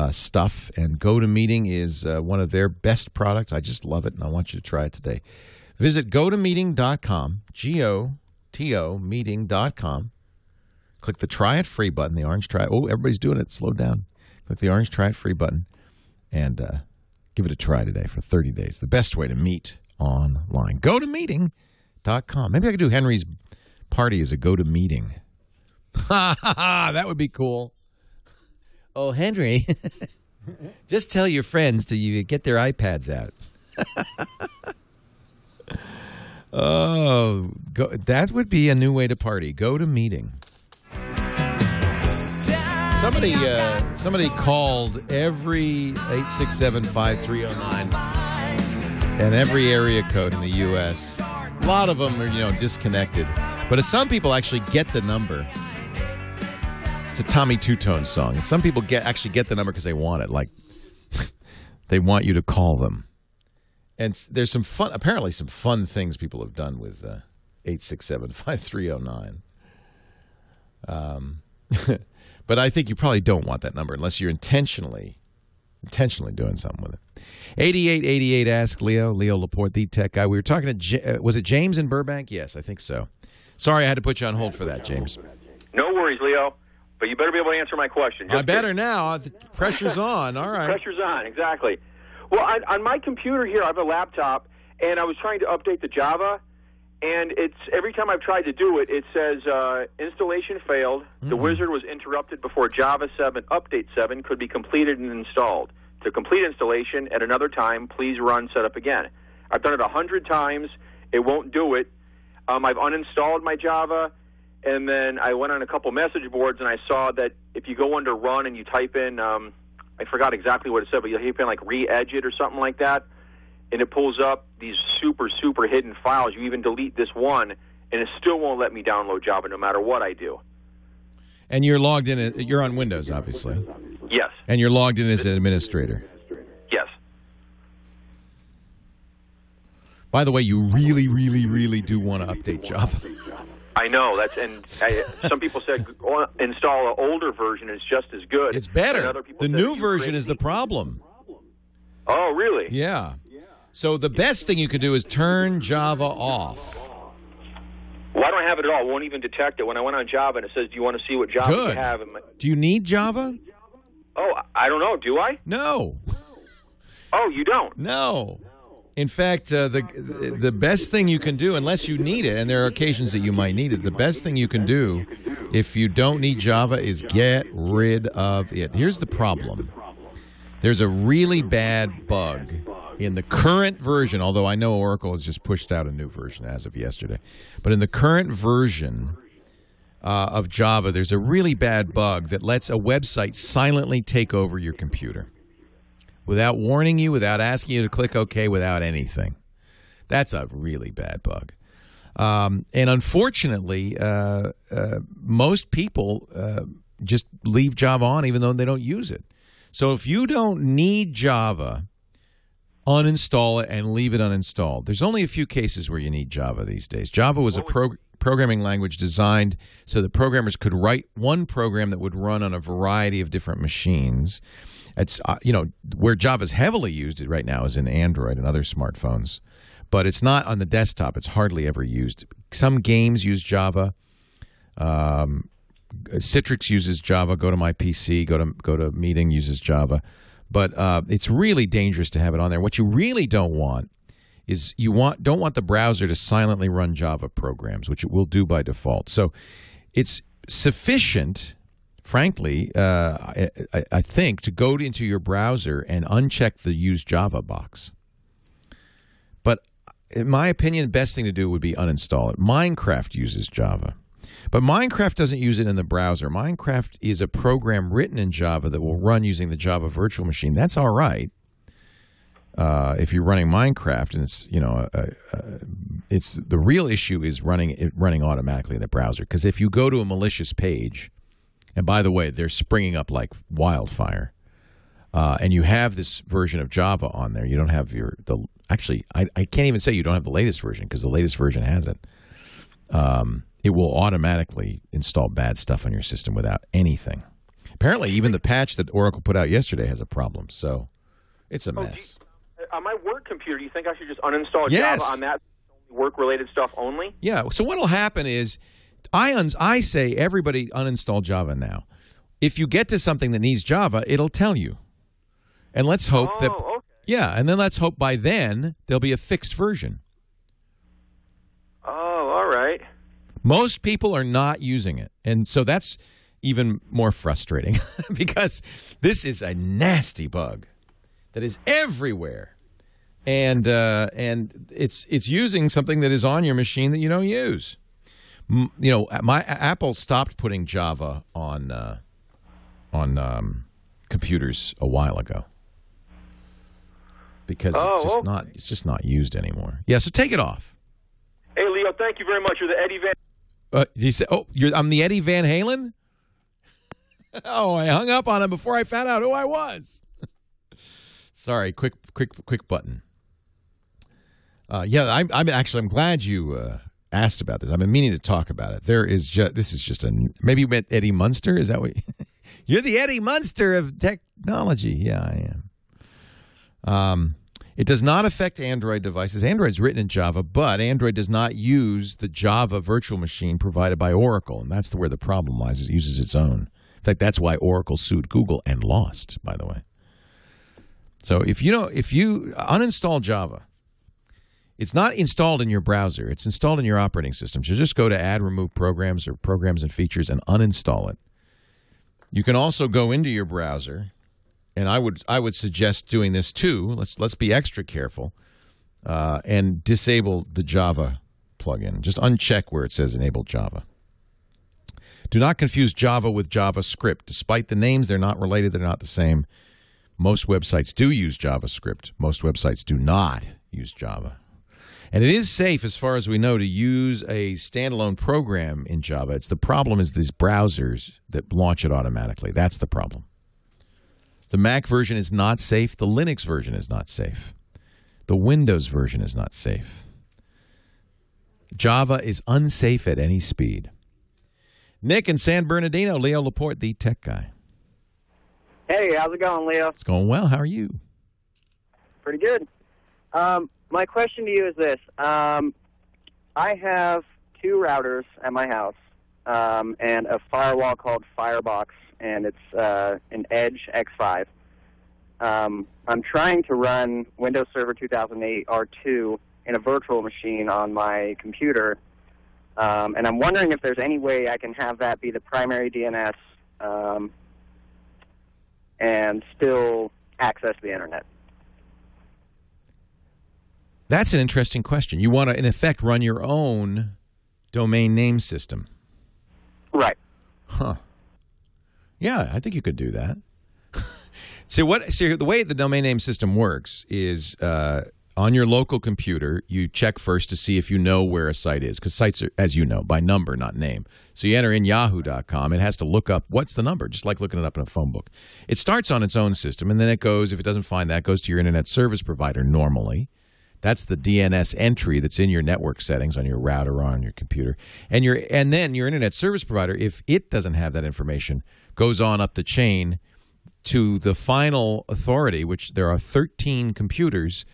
stuff. And GoToMeeting is one of their best products. I just love it, and I want you to try it today. Visit GoToMeeting.com. G-O-T-O meeting.com. Click the Try It Free button, the orange Try. Oh, everybody's doing it. Slow down. Click the orange Try It Free button and give it a try today for 30 days. The best way to meet online. GoToMeeting.com. Maybe I could do Henry's party as a GoToMeeting. That would be cool. Oh, Henry, just tell your friends to get their iPads out. Oh, that would be a new way to party. GoToMeeting. Somebody called every 867-5309 and every area code in the U.S. A lot of them are, disconnected. But some people actually get the number. It's a Tommy Two-Tone song. And some people actually get the number because they want it. Like, they want you to call them. And there's apparently some fun things people have done with 867-5309. But I think you probably don't want that number unless you're intentionally doing something with it. 8888 Ask Leo Laporte, the tech guy. We were talking to, was it James in Burbank? Yes, I think so. Sorry I had to put you on hold for that, James. No worries, Leo. But you better be able to answer my question. I better now. The pressure's on. All right. Pressure's on, exactly. Well, on my computer here, I have a laptop, and I was trying to update the Java, and every time I've tried to do it, it says installation failed. The wizard was interrupted before Java 7 Update 7 could be completed and installed. To complete installation at another time, please run setup again. I've done it 100 times. It won't do it. I've uninstalled my Java, and then I went on a couple message boards, and I saw that if you go under run and you type in, I forgot exactly what it said, but you type in like re-edit or something like that, and it pulls up these super, super hidden files. You even delete this one, and it still won't let me download Java no matter what I do. And you're logged in. You're on Windows, obviously. Yes. And you're logged in as an administrator. Yes. By the way, you really, really, really do want to update Java. I know. Some people said install an older version. It's just as good. It's better. The new version is the problem. Oh, really? Yeah. So the best thing you could do is turn Java off. Well, I don't have it at all. It won't even detect it. When I went on Java and it says, do you want to see what Java you have? Do you need Java? Oh, I don't know. Do I? No. Oh, you don't? No. In fact, the best thing you can do, unless you need it, and there are occasions that you might need it, the best thing you can do if you don't need Java is get rid of it. Here's the problem. There's a really bad bug in the current version, although I know Oracle has just pushed out a new version as of yesterday. But in the current version of Java, there's a really bad bug that lets a website silently take over your computer without warning you, without asking you to click OK, without anything. That's a really bad bug. And unfortunately, most people just leave Java on even though they don't use it. So if you don't need Java, uninstall it and leave it uninstalled. There's only a few cases where you need Java these days. Java was a programming language designed so that programmers could write one program that would run on a variety of different machines. It's where Java's heavily used right now is in Android and other smartphones, but it's not on the desktop. It's hardly ever used. Some games use Java. Citrix uses Java. Go to my PC. GoToMeeting uses Java. But it's really dangerous to have it on there. What you really don't want is don't want the browser to silently run Java programs, which it will do by default. So it's sufficient, frankly, I think, to go into your browser and uncheck the Use Java box. But in my opinion, the best thing to do would be uninstall it. Minecraft uses Java. But Minecraft doesn't use it in the browser. Minecraft is a program written in Java that will run using the Java virtual machine. That's all right. if you're running Minecraft, and it's it's the real issue is running automatically in the browser. Because if you go to a malicious page, and by the way, they're springing up like wildfire, and you have this version of Java on there, you don't have actually I can't even say you don't have the latest version because the latest version has it. It will automatically install bad stuff on your system without anything. Apparently, even the patch that Oracle put out yesterday has a problem. So it's a mess. On my work computer, do you think I should just uninstall Java on that work-related stuff only? Yeah. So what will happen is I say everybody uninstall Java now. If you get to something that needs Java, it'll tell you. And let's hope that okay. Yeah, and then let's hope by then there'll be a fixed version. Oh, all right. Most people are not using it. And so that's even more frustrating because this is a nasty bug that is everywhere. And it's using something that is on your machine that you don't use. My Apple stopped putting Java on computers a while ago because it's just not used anymore. Yeah, so take it off. Hey, Leo, thank you very much. You're the Eddie Van. Did you say? I'm the Eddie Van Halen. Oh, I hung up on him before I found out who I was. Sorry, quick button. I'm glad you asked about this. I've been meaning to talk about it. This is just maybe you meant Eddie Munster. Is that what you're the Eddie Munster of technology? Yeah, I am. It does not affect Android devices. Android's written in Java, but Android does not use the Java virtual machine provided by Oracle, and that's where the problem lies. It uses its own. In fact, that's why Oracle sued Google and lost, by the way. So if you uninstall Java, it's not installed in your browser. It's installed in your operating system. So just go to Add, Remove Programs or Programs and Features and uninstall it. You can also go into your browser, and I would suggest doing this too. Let's be extra careful and disable the Java plugin. Just uncheck where it says Enable Java. Do not confuse Java with JavaScript. Despite the names, they're not related. They're not the same. Most websites do use JavaScript. Most websites do not use Java. And it is safe, as far as we know, to use a standalone program in Java. The problem is these browsers that launch it automatically. That's the problem. The Mac version is not safe. The Linux version is not safe. The Windows version is not safe. Java is unsafe at any speed. Nick in San Bernardino, Leo Laporte, the tech guy. Hey, how's it going, Leo? It's going well. How are you? Pretty good. My question to you is this. I have 2 routers at my house and a firewall called Firebox, and it's an Edge X5. I'm trying to run Windows Server 2008 R2 in a virtual machine on my computer, and I'm wondering if there's any way I can have that be the primary DNS and still access the internet. That's an interesting question. You want to, in effect, run your own domain name system. Right. Huh. Yeah, I think you could do that. So the way the domain name system works is on your local computer, you check first to see if you know where a site is, because sites are, as you know, by number, not name. So you enter in yahoo.com. It has to look up what's the number, just like looking it up in a phone book. It starts on its own system, and then it goes, if it doesn't find that, it goes to your internet service provider normally. That's the DNS entry that's in your network settings on your router or on your computer. And then your internet service provider, if it doesn't have that information, goes on up the chain to the final authority, which there are 13 computers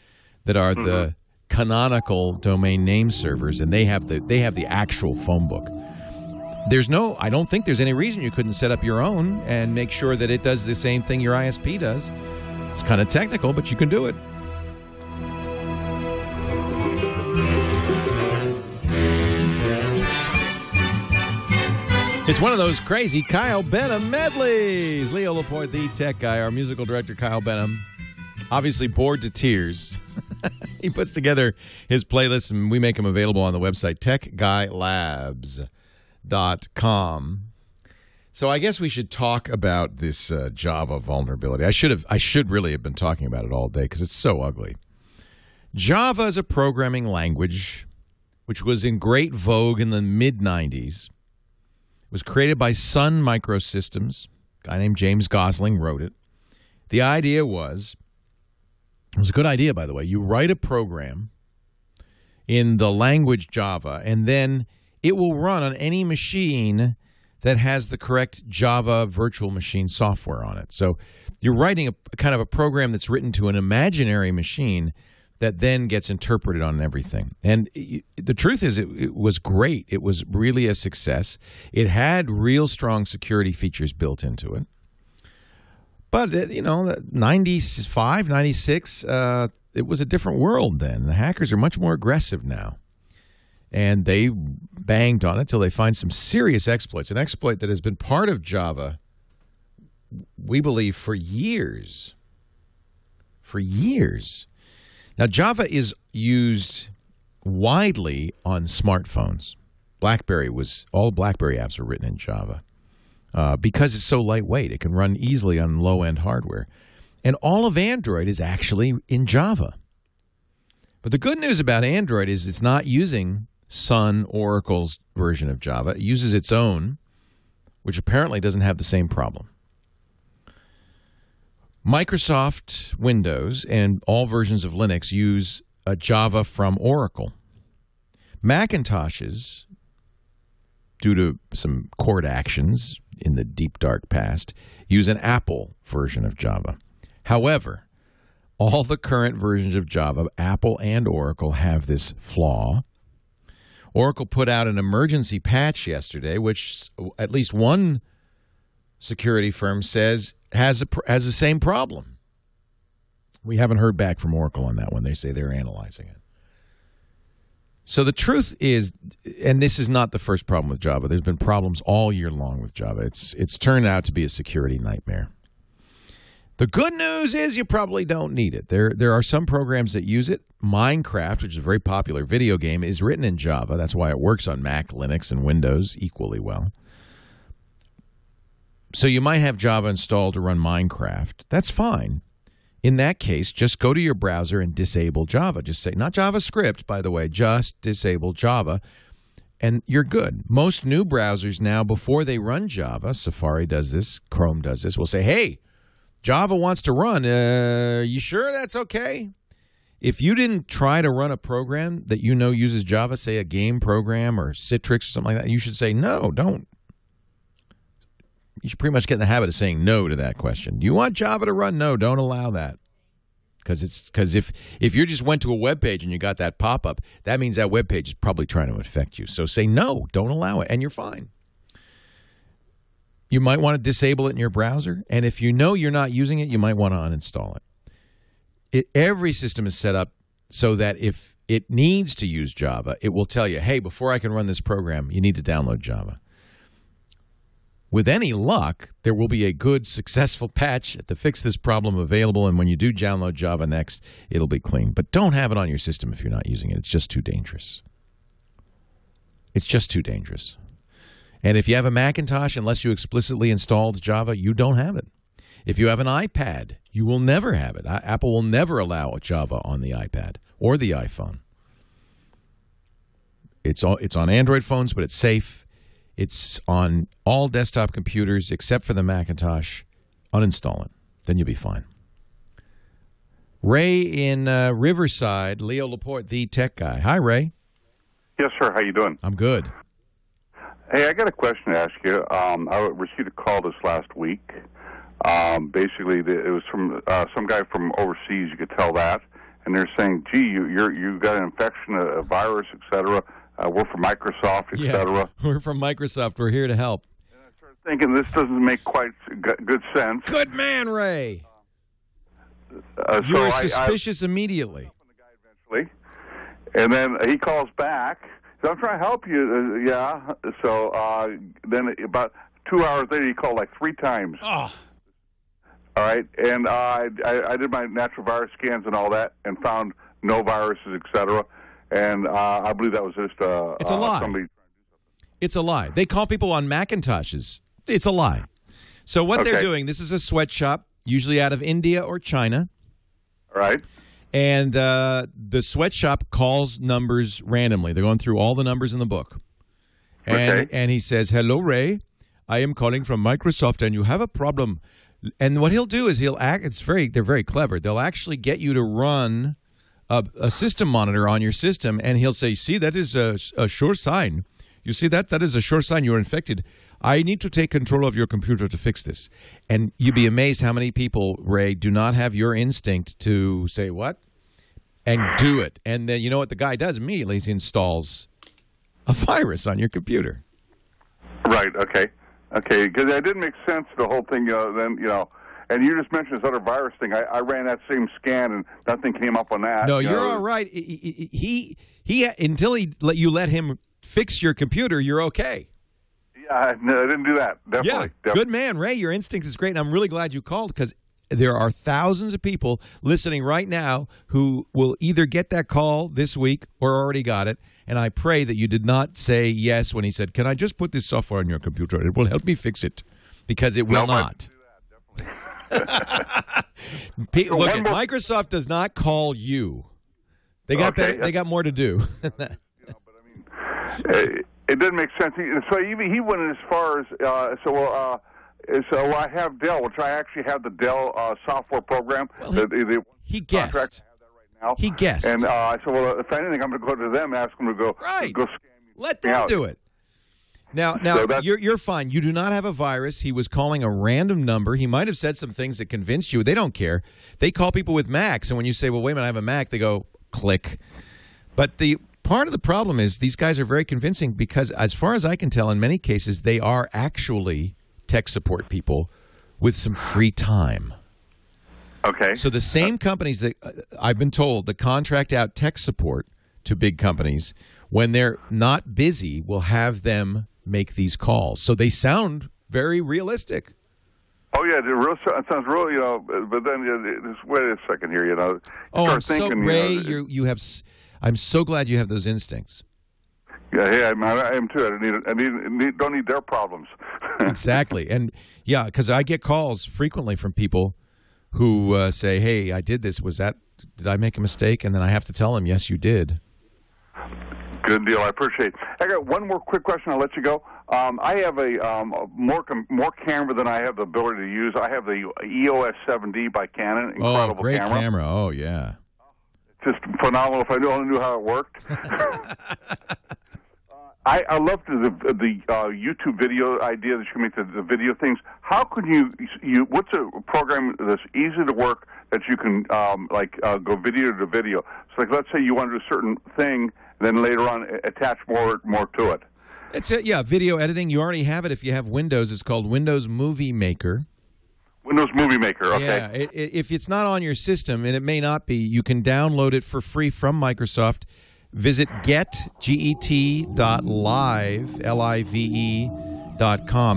that are the canonical domain name servers, and they have the actual phone book. I don't think there's any reason you couldn't set up your own and make sure that it does the same thing your ISP does. It's kind of technical, but you can do it. It's one of those crazy Kyle Benham medleys. Leo Laporte, the tech guy, our musical director, Kyle Benham, obviously bored to tears. He puts together his playlists, and we make them available on the website, techguylabs.com. So I guess we should talk about this Java vulnerability. I should really have been talking about it all day because it's so ugly. Java is a programming language which was in great vogue in the mid-'90s. It was created by Sun Microsystems. A guy named James Gosling wrote it. The idea was, it was a good idea, by the way. You write a program in the language Java, and then it will run on any machine that has the correct Java virtual machine software on it. So you're writing a kind of a program that's written to an imaginary machine that then gets interpreted on everything. And the truth is, it was great. It was really a success. It had real strong security features built into it. But, 95, 96, it was a different world then. The hackers are much more aggressive now. And they banged on it till they find some serious exploits. An exploit that has been part of Java, we believe, for years. For years. Now, Java is used widely on smartphones. All BlackBerry apps are written in Java because it's so lightweight. It can run easily on low-end hardware. And all of Android is actually in Java. But the good news about Android is it's not using Sun Oracle's version of Java. It uses its own, which apparently doesn't have the same problem. Microsoft Windows and all versions of Linux use Java from Oracle. Macintoshes, due to some court actions in the deep, dark past, use an Apple version of Java. However, all the current versions of Java, Apple and Oracle, have this flaw. Oracle put out an emergency patch yesterday, which at least one security firm says has the same problem. We haven't heard back from Oracle on that one. They say they're analyzing it. So the truth is, and this is not the first problem with Java. There's been problems all year long with Java. It's turned out to be a security nightmare. The good news is you probably don't need it. There are some programs that use it. Minecraft, which is a very popular video game, is written in Java. That's why it works on Mac, Linux, and Windows equally well. So you might have Java installed to run Minecraft. That's fine. In that case, just go to your browser and disable Java. Just say, not JavaScript, by the way, just disable Java, and you're good. Most new browsers now, before they run Java, Safari does this, Chrome does this, will say, hey, Java wants to run. You sure that's okay? If you didn't try to run a program that you know uses Java, say a game program or Citrix or something like that, you should say, no, don't. You should pretty much get in the habit of saying no to that question. Do you want Java to run? No, don't allow that. Because if you just went to a web page and you got that pop-up, that means that web page is probably trying to infect you. So say no, don't allow it, and you're fine. You might want to disable it in your browser, and if you know you're not using it, you might want to uninstall it. Every system is set up so that if it needs to use Java, it will tell you, hey, before I can run this program, you need to download Java. With any luck, there will be a good, successful patch to fix this problem available, and when you do download Java next, it'll be clean. But don't have it on your system if you're not using it. It's just too dangerous. It's just too dangerous. And if you have a Macintosh, unless you explicitly installed Java, you don't have it. If you have an iPad, you will never have it. Apple will never allow Java on the iPad or the iPhone. It's on Android phones, but it's safe. It's on all desktop computers except for the Macintosh. Uninstall it. Then you'll be fine. Ray in Riverside, Leo Laporte, the tech guy. Hi, Ray. Yes, sir. How you doing? I'm good. Hey, I got a question to ask you. I received a call this last week. Basically, it was from some guy from overseas. You could tell that, and they're saying, "Gee, you got an infection, a virus, etc." We're from Microsoft, etc. Yeah, we're from Microsoft. We're here to help. And I started thinking this doesn't make quite good sense. Good man, Ray. You were suspicious immediately. And then he calls back. So I'm trying to help you. Yeah. So then about 2 hours later, he called like 3 times. Oh. All right. And I did my natural virus scans and all that and found no viruses, etc. And I believe that was just it's a lie. Somebody. It's a lie. They call people on Macintoshes It's a lie. So what they're doing, this is a sweatshop, usually out of India or China. All right. And the sweatshop calls numbers randomly. They're going through all the numbers in the book. And he says, "Hello, Ray. I am calling from Microsoft, and you have a problem." And what he'll do is they're very clever. They'll actually get you to run a system monitor on your system, and he'll say, "See, that is a sure sign. You see that? That is a sure sign you're infected. I need to take control of your computer to fix this." And you'd be amazed how many people, Ray, do not have your instinct to say, "What?" and do it. And then you know what the guy does immediately? He installs a virus on your computer. Right, okay. Because that didn't make sense, the whole thing, then, and you just mentioned this other virus thing. I ran that same scan, and nothing came up on that. No, you're all right. He until you let him fix your computer, you're okay. Yeah, no, I didn't do that. Definitely. Good man, Ray. Your instinct is great, and I'm really glad you called because there are thousands of people listening right now who will either get that call this week or already got it, and I pray that you did not say yes when he said, "Can I just put this software on your computer? It will help me fix it," because it will not. Look, Microsoft does not call you. They got more to do. It didn't make sense. So he went as far as so I have Dell, which I actually have the Dell software program. Well, he guessed. Right now. He guessed. And I said, well, if anything, I'm going to go to them and ask them to go scam me. Let them do it. Now, you're fine. You do not have a virus. He was calling a random number. He might have said some things that convinced you. They don't care. They call people with Macs, and when you say, well, wait a minute, I have a Mac, they go, click. But the part of the problem is these guys are very convincing because, as far as I can tell, in many cases, they are actually tech support people with some free time. Okay. So the same companies that I've been told that contract out tech support to big companies, when they're not busy, will have them make these calls. So they sound very realistic. Oh yeah, it sounds real, But then just wait a second here, Oh, I'm thinking, Ray, you have. I'm so glad you have those instincts. Yeah, I am too. I don't need their problems. Exactly, and yeah, because I get calls frequently from people who say, "Hey, I did this. Did I make a mistake?" And then I have to tell them, "Yes, you did." Good deal. I appreciate it. I got one more quick question. I'll let you go. I have a more camera than I have the ability to use. I have the EOS 7D by Canon. Incredible great camera. Camera. Oh, yeah. Just phenomenal. If I only knew how it worked. I love the YouTube video idea that you can make the video things. How could you what's a program that's easy to work that you can go video to video? So let's say you want to do a certain thing, then later on attach more to it. It's video editing. You already have it if you have Windows. It's called Windows Movie Maker. Windows Movie Maker, okay. Yeah, if it's not on your system, and it may not be, you can download it for free from Microsoft. Visit get.live, live.com,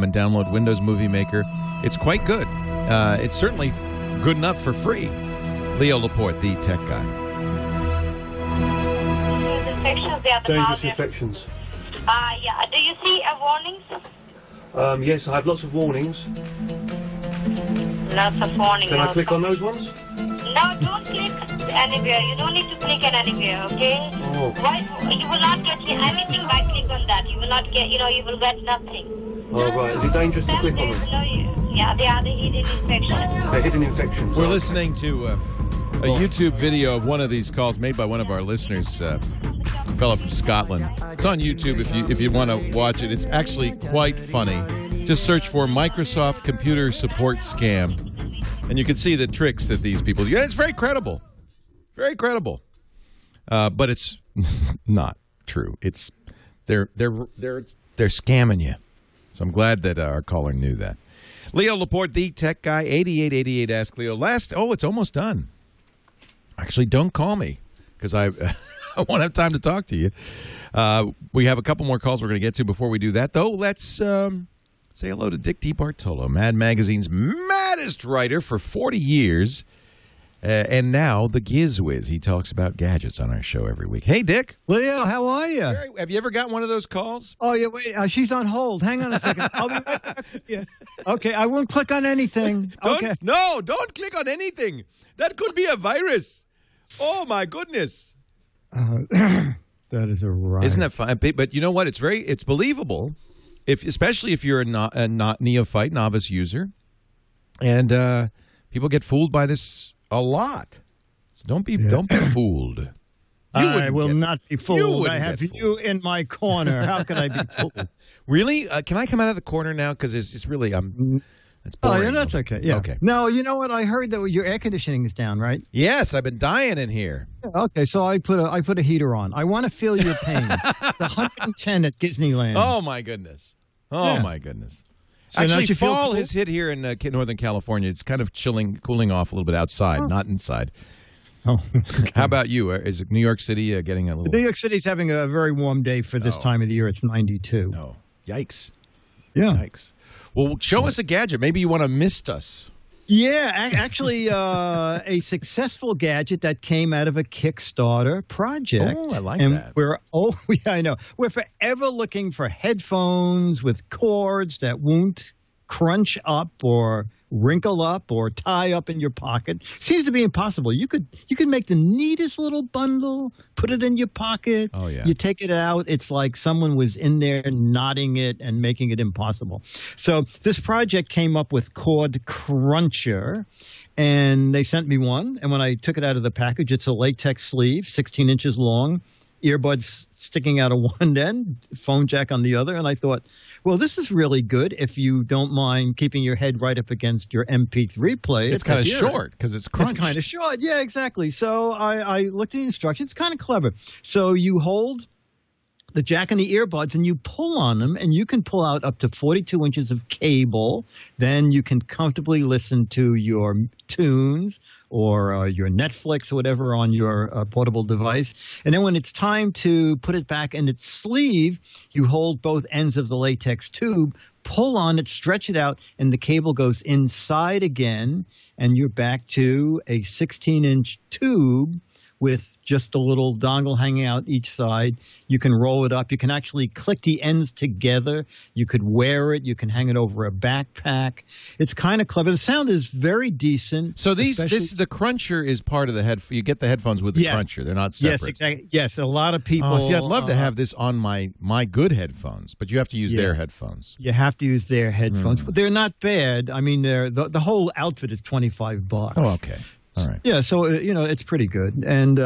and download Windows Movie Maker. It's quite good. It's certainly good enough for free. Leo Laporte, the tech guy. Dangerous infections. Yeah. Do you see warnings? Yes, I have lots of warnings. Lots of warnings. Can I click on those ones? No, don't click anywhere. You don't need to click on anywhere, okay? Oh. Why? You will not get anything by click on that. You will not get, you will get nothing. Oh, right. Is it dangerous to click on them? Yeah, they are the hidden infections. They're hidden infections. We're listening to a YouTube video of one of these calls made by one of our listeners, a fellow from Scotland. It's on YouTube if you want to watch it. It's actually quite funny. Just search for Microsoft Computer Support Scam, and you can see the tricks that these people do. Yeah, it's very credible. Very credible. But it's not true. It's they're scamming you. So I'm glad that our caller knew that. Leo Laporte, the tech guy, 8888 Ask Leo. It's almost done. Actually, don't call me because I won't have time to talk to you. We have a couple more calls we're going to get to before we do that, though. Let's say hello to Dick DeBartolo, Mad Magazine's maddest writer for 40 years. And now the Giz Wiz. He talks about gadgets on our show every week. Hey, Dick. Leo, how are you? Have you ever got one of those calls? Oh, yeah, wait. She's on hold. Hang on a second. I'll be right back with you. Okay, I won't click on anything. Okay. No, don't click on anything. That could be a virus. Oh, my goodness. That is a riot. Isn't that fun? But you know what? It's believable, especially if you're a neophyte, novice user. And people get fooled by this a lot. So don't be fooled. I will not be fooled. I have you in my corner. How can I be fooled? Really? Can I come out of the corner now? Because it's really it's boring. Oh, yeah, that's okay. Yeah. Okay. No, you know what? I heard that your air conditioning is down, right? Yes, I've been dying in here. Okay, so I put a heater on. I want to feel your pain. It's 110 at Disneyland. Oh my goodness. Oh my goodness. So actually, fall has hit here in Northern California. It's kind of cooling off a little bit outside, not inside. Oh, okay. How about you? Is New York City getting a little? New York City's having a very warm day for this time of the year. It's 92. Oh, yikes! Yeah, yikes. Well, show us a gadget. Maybe you want to mist us. Yeah, actually, a successful gadget that came out of a Kickstarter project. Oh, I like that. I know. We're forever looking for headphones with cords that won't crunch up or wrinkle up or tie up in your pocket. Seems to be impossible. You could make the neatest little bundle, put it in your pocket. Oh, yeah. You take it out. It's like someone was in there knotting it and making it impossible. So this project came up with Cord Cruncher, and they sent me one. And when I took it out of the package, it's a latex sleeve, 16 inches long, earbuds sticking out of one end, phone jack on the other. And I thought, well, this is really good if you don't mind keeping your head right up against your MP3 player. It's kind of short because it's crunched. It's kind of short. Yeah, exactly. So I looked at the instructions. It's kind of clever. So you hold the jack and the earbuds and you pull on them, and you can pull out up to 42 inches of cable. Then you can comfortably listen to your tunes or your Netflix or whatever on your portable device. And then when it's time to put it back in its sleeve, you hold both ends of the latex tube, pull on it, stretch it out, and the cable goes inside again, and you're back to a 16-inch tube with just a little dongle hanging out each side. You can roll it up. You can actually click the ends together. You could wear it. You can hang it over a backpack. It's kind of clever. The sound is very decent. So the cruncher is part of the head. You get the headphones with the cruncher. They're not separate. Yes, exactly. Yes, a lot of people. Oh, see, I'd love to have this on my good headphones, but you have to use their headphones. You have to use their headphones. But they're not bad. I mean, the whole outfit is $25. Oh, okay. All right. Yeah, so, it's pretty good. And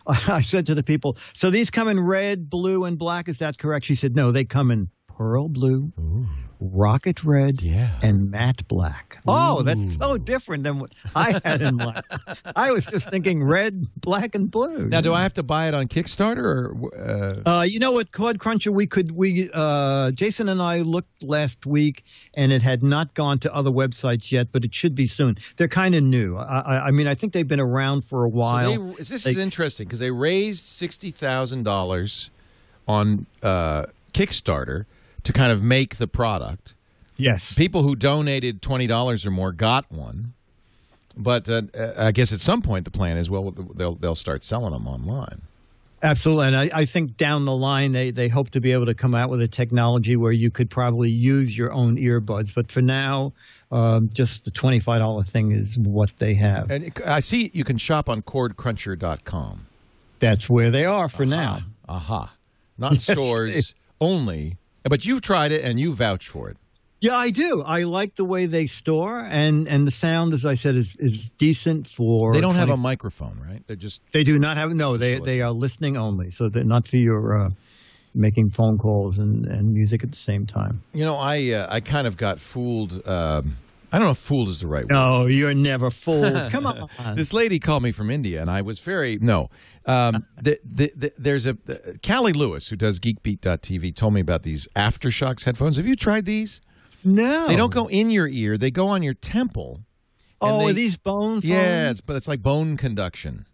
I said to the people, so these come in red, blue, and black. Is that correct? She said, no, they come in pearl blue, rocket red, and matte black. Oh, that's so different than what I had in mind. I was just thinking red, black, and blue. Now, do I have to buy it on Kickstarter? Or you know what, Cord Cruncher, Jason and I looked last week, and it had not gone to other websites yet, but it should be soon. They're kind of new. I mean, I think they've been around for a while. So this is interesting because they raised $60,000 on Kickstarter to kind of make the product. Yes. People who donated $20 or more got one. But I guess at some point the plan is, well, they'll start selling them online. Absolutely. And I think down the line they hope to be able to come out with a technology where you could probably use your own earbuds. But for now, just the $25 thing is what they have. And I see you can shop on cordcruncher.com. That's where they are for now. Not in stores only. But you've tried it and you vouch for it. Yeah, I do. I like the way they store, and the sound, as I said, is decent for. They don't have a microphone, right? They do not have. No, they are listening only, so they're not for your making phone calls and music at the same time. You know, I kind of got fooled. I don't know if fooled is the right word. No, you're never fooled. Come on. This lady called me from India, and I was very there's a Callie Lewis, who does geekbeat.tv, told me about these Aftershocks headphones. Have you tried these? No. They don't go in your ear. They go on your temple. Oh, are these bone phones? Yeah, but it's like bone conduction.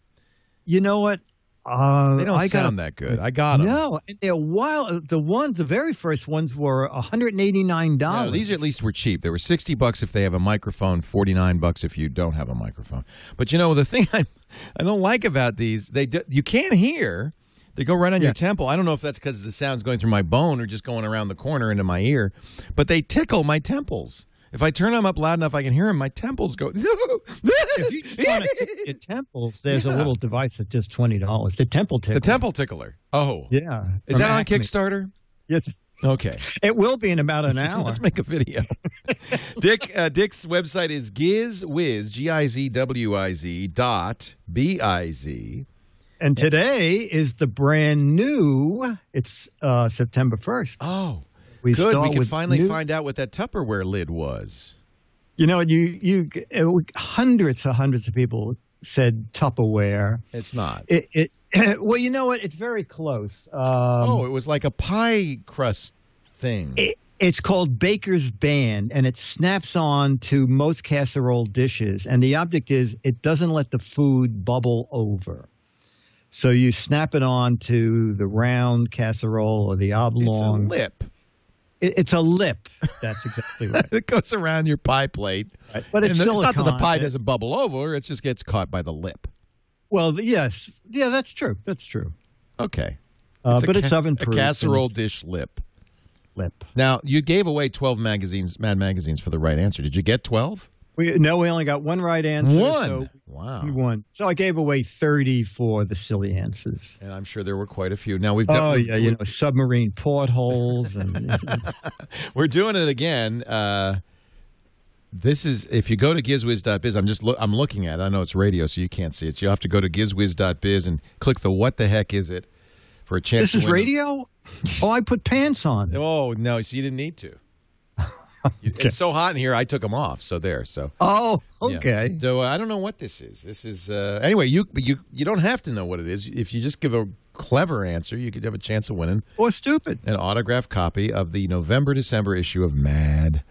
You know what? They don't sound that good. I got them. No, and they're wild. The very first ones were $189. No, these at least were cheap. They were $60 if they have a microphone, $49 if you don't have a microphone. But the thing I don't like about these, you can't hear. They go right on your temple. I don't know if that's because the sound's going through my bone or just going around the corner into my ear, but they tickle my temples. If I turn them up loud enough, I can hear them. My temples go. If you just want to tickle your temples, there's a little device that's just $20. The temple tickler. The temple tickler. Oh, yeah. Is that on Kickstarter? Yes. Okay. It will be in about an hour. Let's make a video. Dick's website is Giz Wiz, GIZWIZ.BIZ. And today is the brand new. It's September 1st. Oh. Good, we can finally find out what that Tupperware lid was. Hundreds of people said Tupperware. It's not. Well, you know what? It's very close. It was like a pie crust thing. It's called Baker's Band, and it snaps on to most casserole dishes. And the object is it doesn't let the food bubble over. So you snap it on to the round casserole or the oblong. It's a lip. It's a lip. That's exactly right. It goes around your pie plate. Right. But it's silicone. It's not that the pie doesn't bubble over. It just gets caught by the lip. Well, yes. Yeah, that's true. That's true. Okay. It's oven-proof. A casserole dish lip. Now, you gave away 12 Mad Magazines for the right answer. Did you get 12? We only got one right answer. One? Wow. We won. So I gave away 30 for the silly answers. And I'm sure there were quite a few. Now we've done submarine portholes. And we're doing it again. This is, if you go to gizwiz.biz, I'm looking at it. I know it's radio, so you can't see it. So you have to go to gizwiz.biz and click the what the heck is it for a chance to win. This is radio? Oh, I put pants on. Oh, no, so you didn't need to. Okay. It's so hot in here, I took them off. So there. So. Oh, okay. Yeah. So I don't know what this is. This is anyway. You don't have to know what it is. If you just give a clever answer, you could have a chance of winning. Or stupid. An autographed copy of the November-December issue of Mad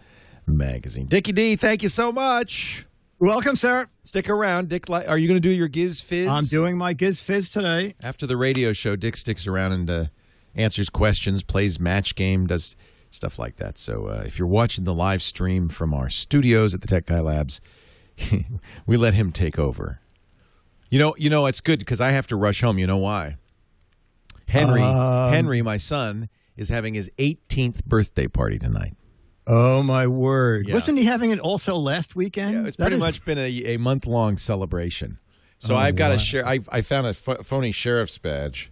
Magazine. Dickie D, thank you so much. You're welcome, sir. Stick around, Dick. Are you going to do your Giz Fizz? I'm doing my Giz Fizz today. After the radio show, Dick sticks around and answers questions, plays match game, does stuff like that. So if you're watching the live stream from our studios at the Tech Guy Labs, we let him take over. You know, it's good because I have to rush home. You know why? Henry, my son, is having his 18th birthday party tonight. Oh, my word. Yeah. Wasn't he having it also last weekend? Yeah, it's pretty much been a month-long celebration. So I've got to share. I found a phony sheriff's badge,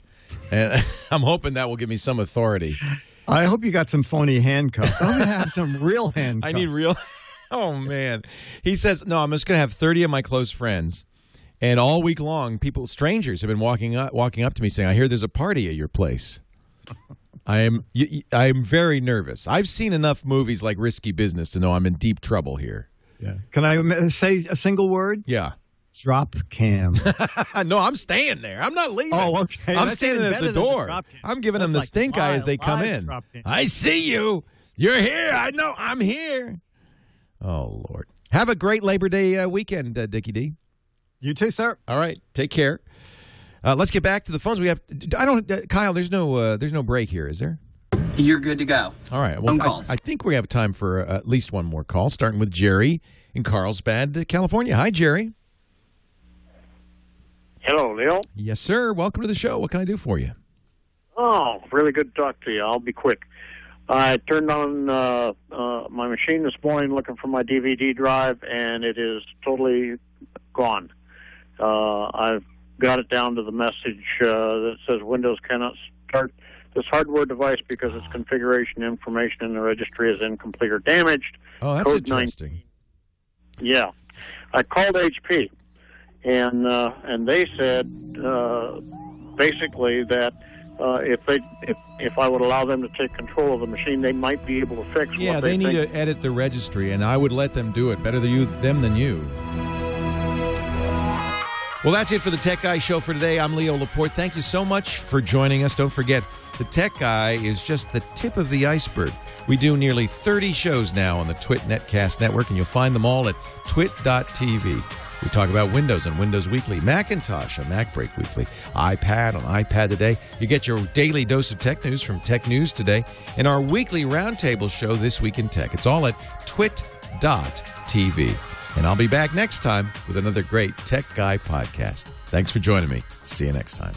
and I'm hoping that will give me some authority. I hope you got some phony handcuffs. I'm going to have some real handcuffs. I need real. Oh, man. He says, no, I'm just going to have 30 of my close friends. And all week long, strangers have been walking up to me saying, I hear there's a party at your place. I'm very nervous. I've seen enough movies like Risky Business to know I'm in deep trouble here. Yeah. Can I say a single word? Yeah. Drop cam. No, I'm staying there. I'm not leaving. Oh, okay. I'm standing at the door. I'm giving them the stink eye as they come in. I see you. You're here. I know. I'm here. Oh, Lord. Have a great Labor Day weekend, Dickie D. You too, sir. All right. Take care. Let's get back to the phones. We have. Kyle. There's no break here, is there? You're good to go. All right. Well, phone calls. I think we have time for at least one more call, starting with Jerry in Carlsbad, California. Hi, Jerry. Hello, Leo. Yes, sir. Welcome to the show. What can I do for you? Oh, really good to talk to you. I'll be quick. I turned on my machine this morning looking for my DVD drive, and it is totally gone. I've got it down to the message that says Windows cannot start this hardware device because its configuration information in the registry is incomplete or damaged. Oh, that's Code interesting. 19. Yeah. I called HP. And they said basically that if I would allow them to take control of the machine, they might be able to fix what they think. Yeah, they need to edit the registry, and I would let them do it. Better them than you. Well, that's it for the Tech Guy Show for today. I'm Leo Laporte. Thank you so much for joining us. Don't forget, the Tech Guy is just the tip of the iceberg. We do nearly 30 shows now on the TWiT Netcast Network, and you'll find them all at twit.tv. We talk about Windows on Windows Weekly, Macintosh on Mac Break Weekly, iPad on iPad Today. You get your daily dose of tech news from Tech News Today, and our weekly roundtable show, This Week in Tech. It's all at twit.tv. And I'll be back next time with another great Tech Guy podcast. Thanks for joining me. See you next time.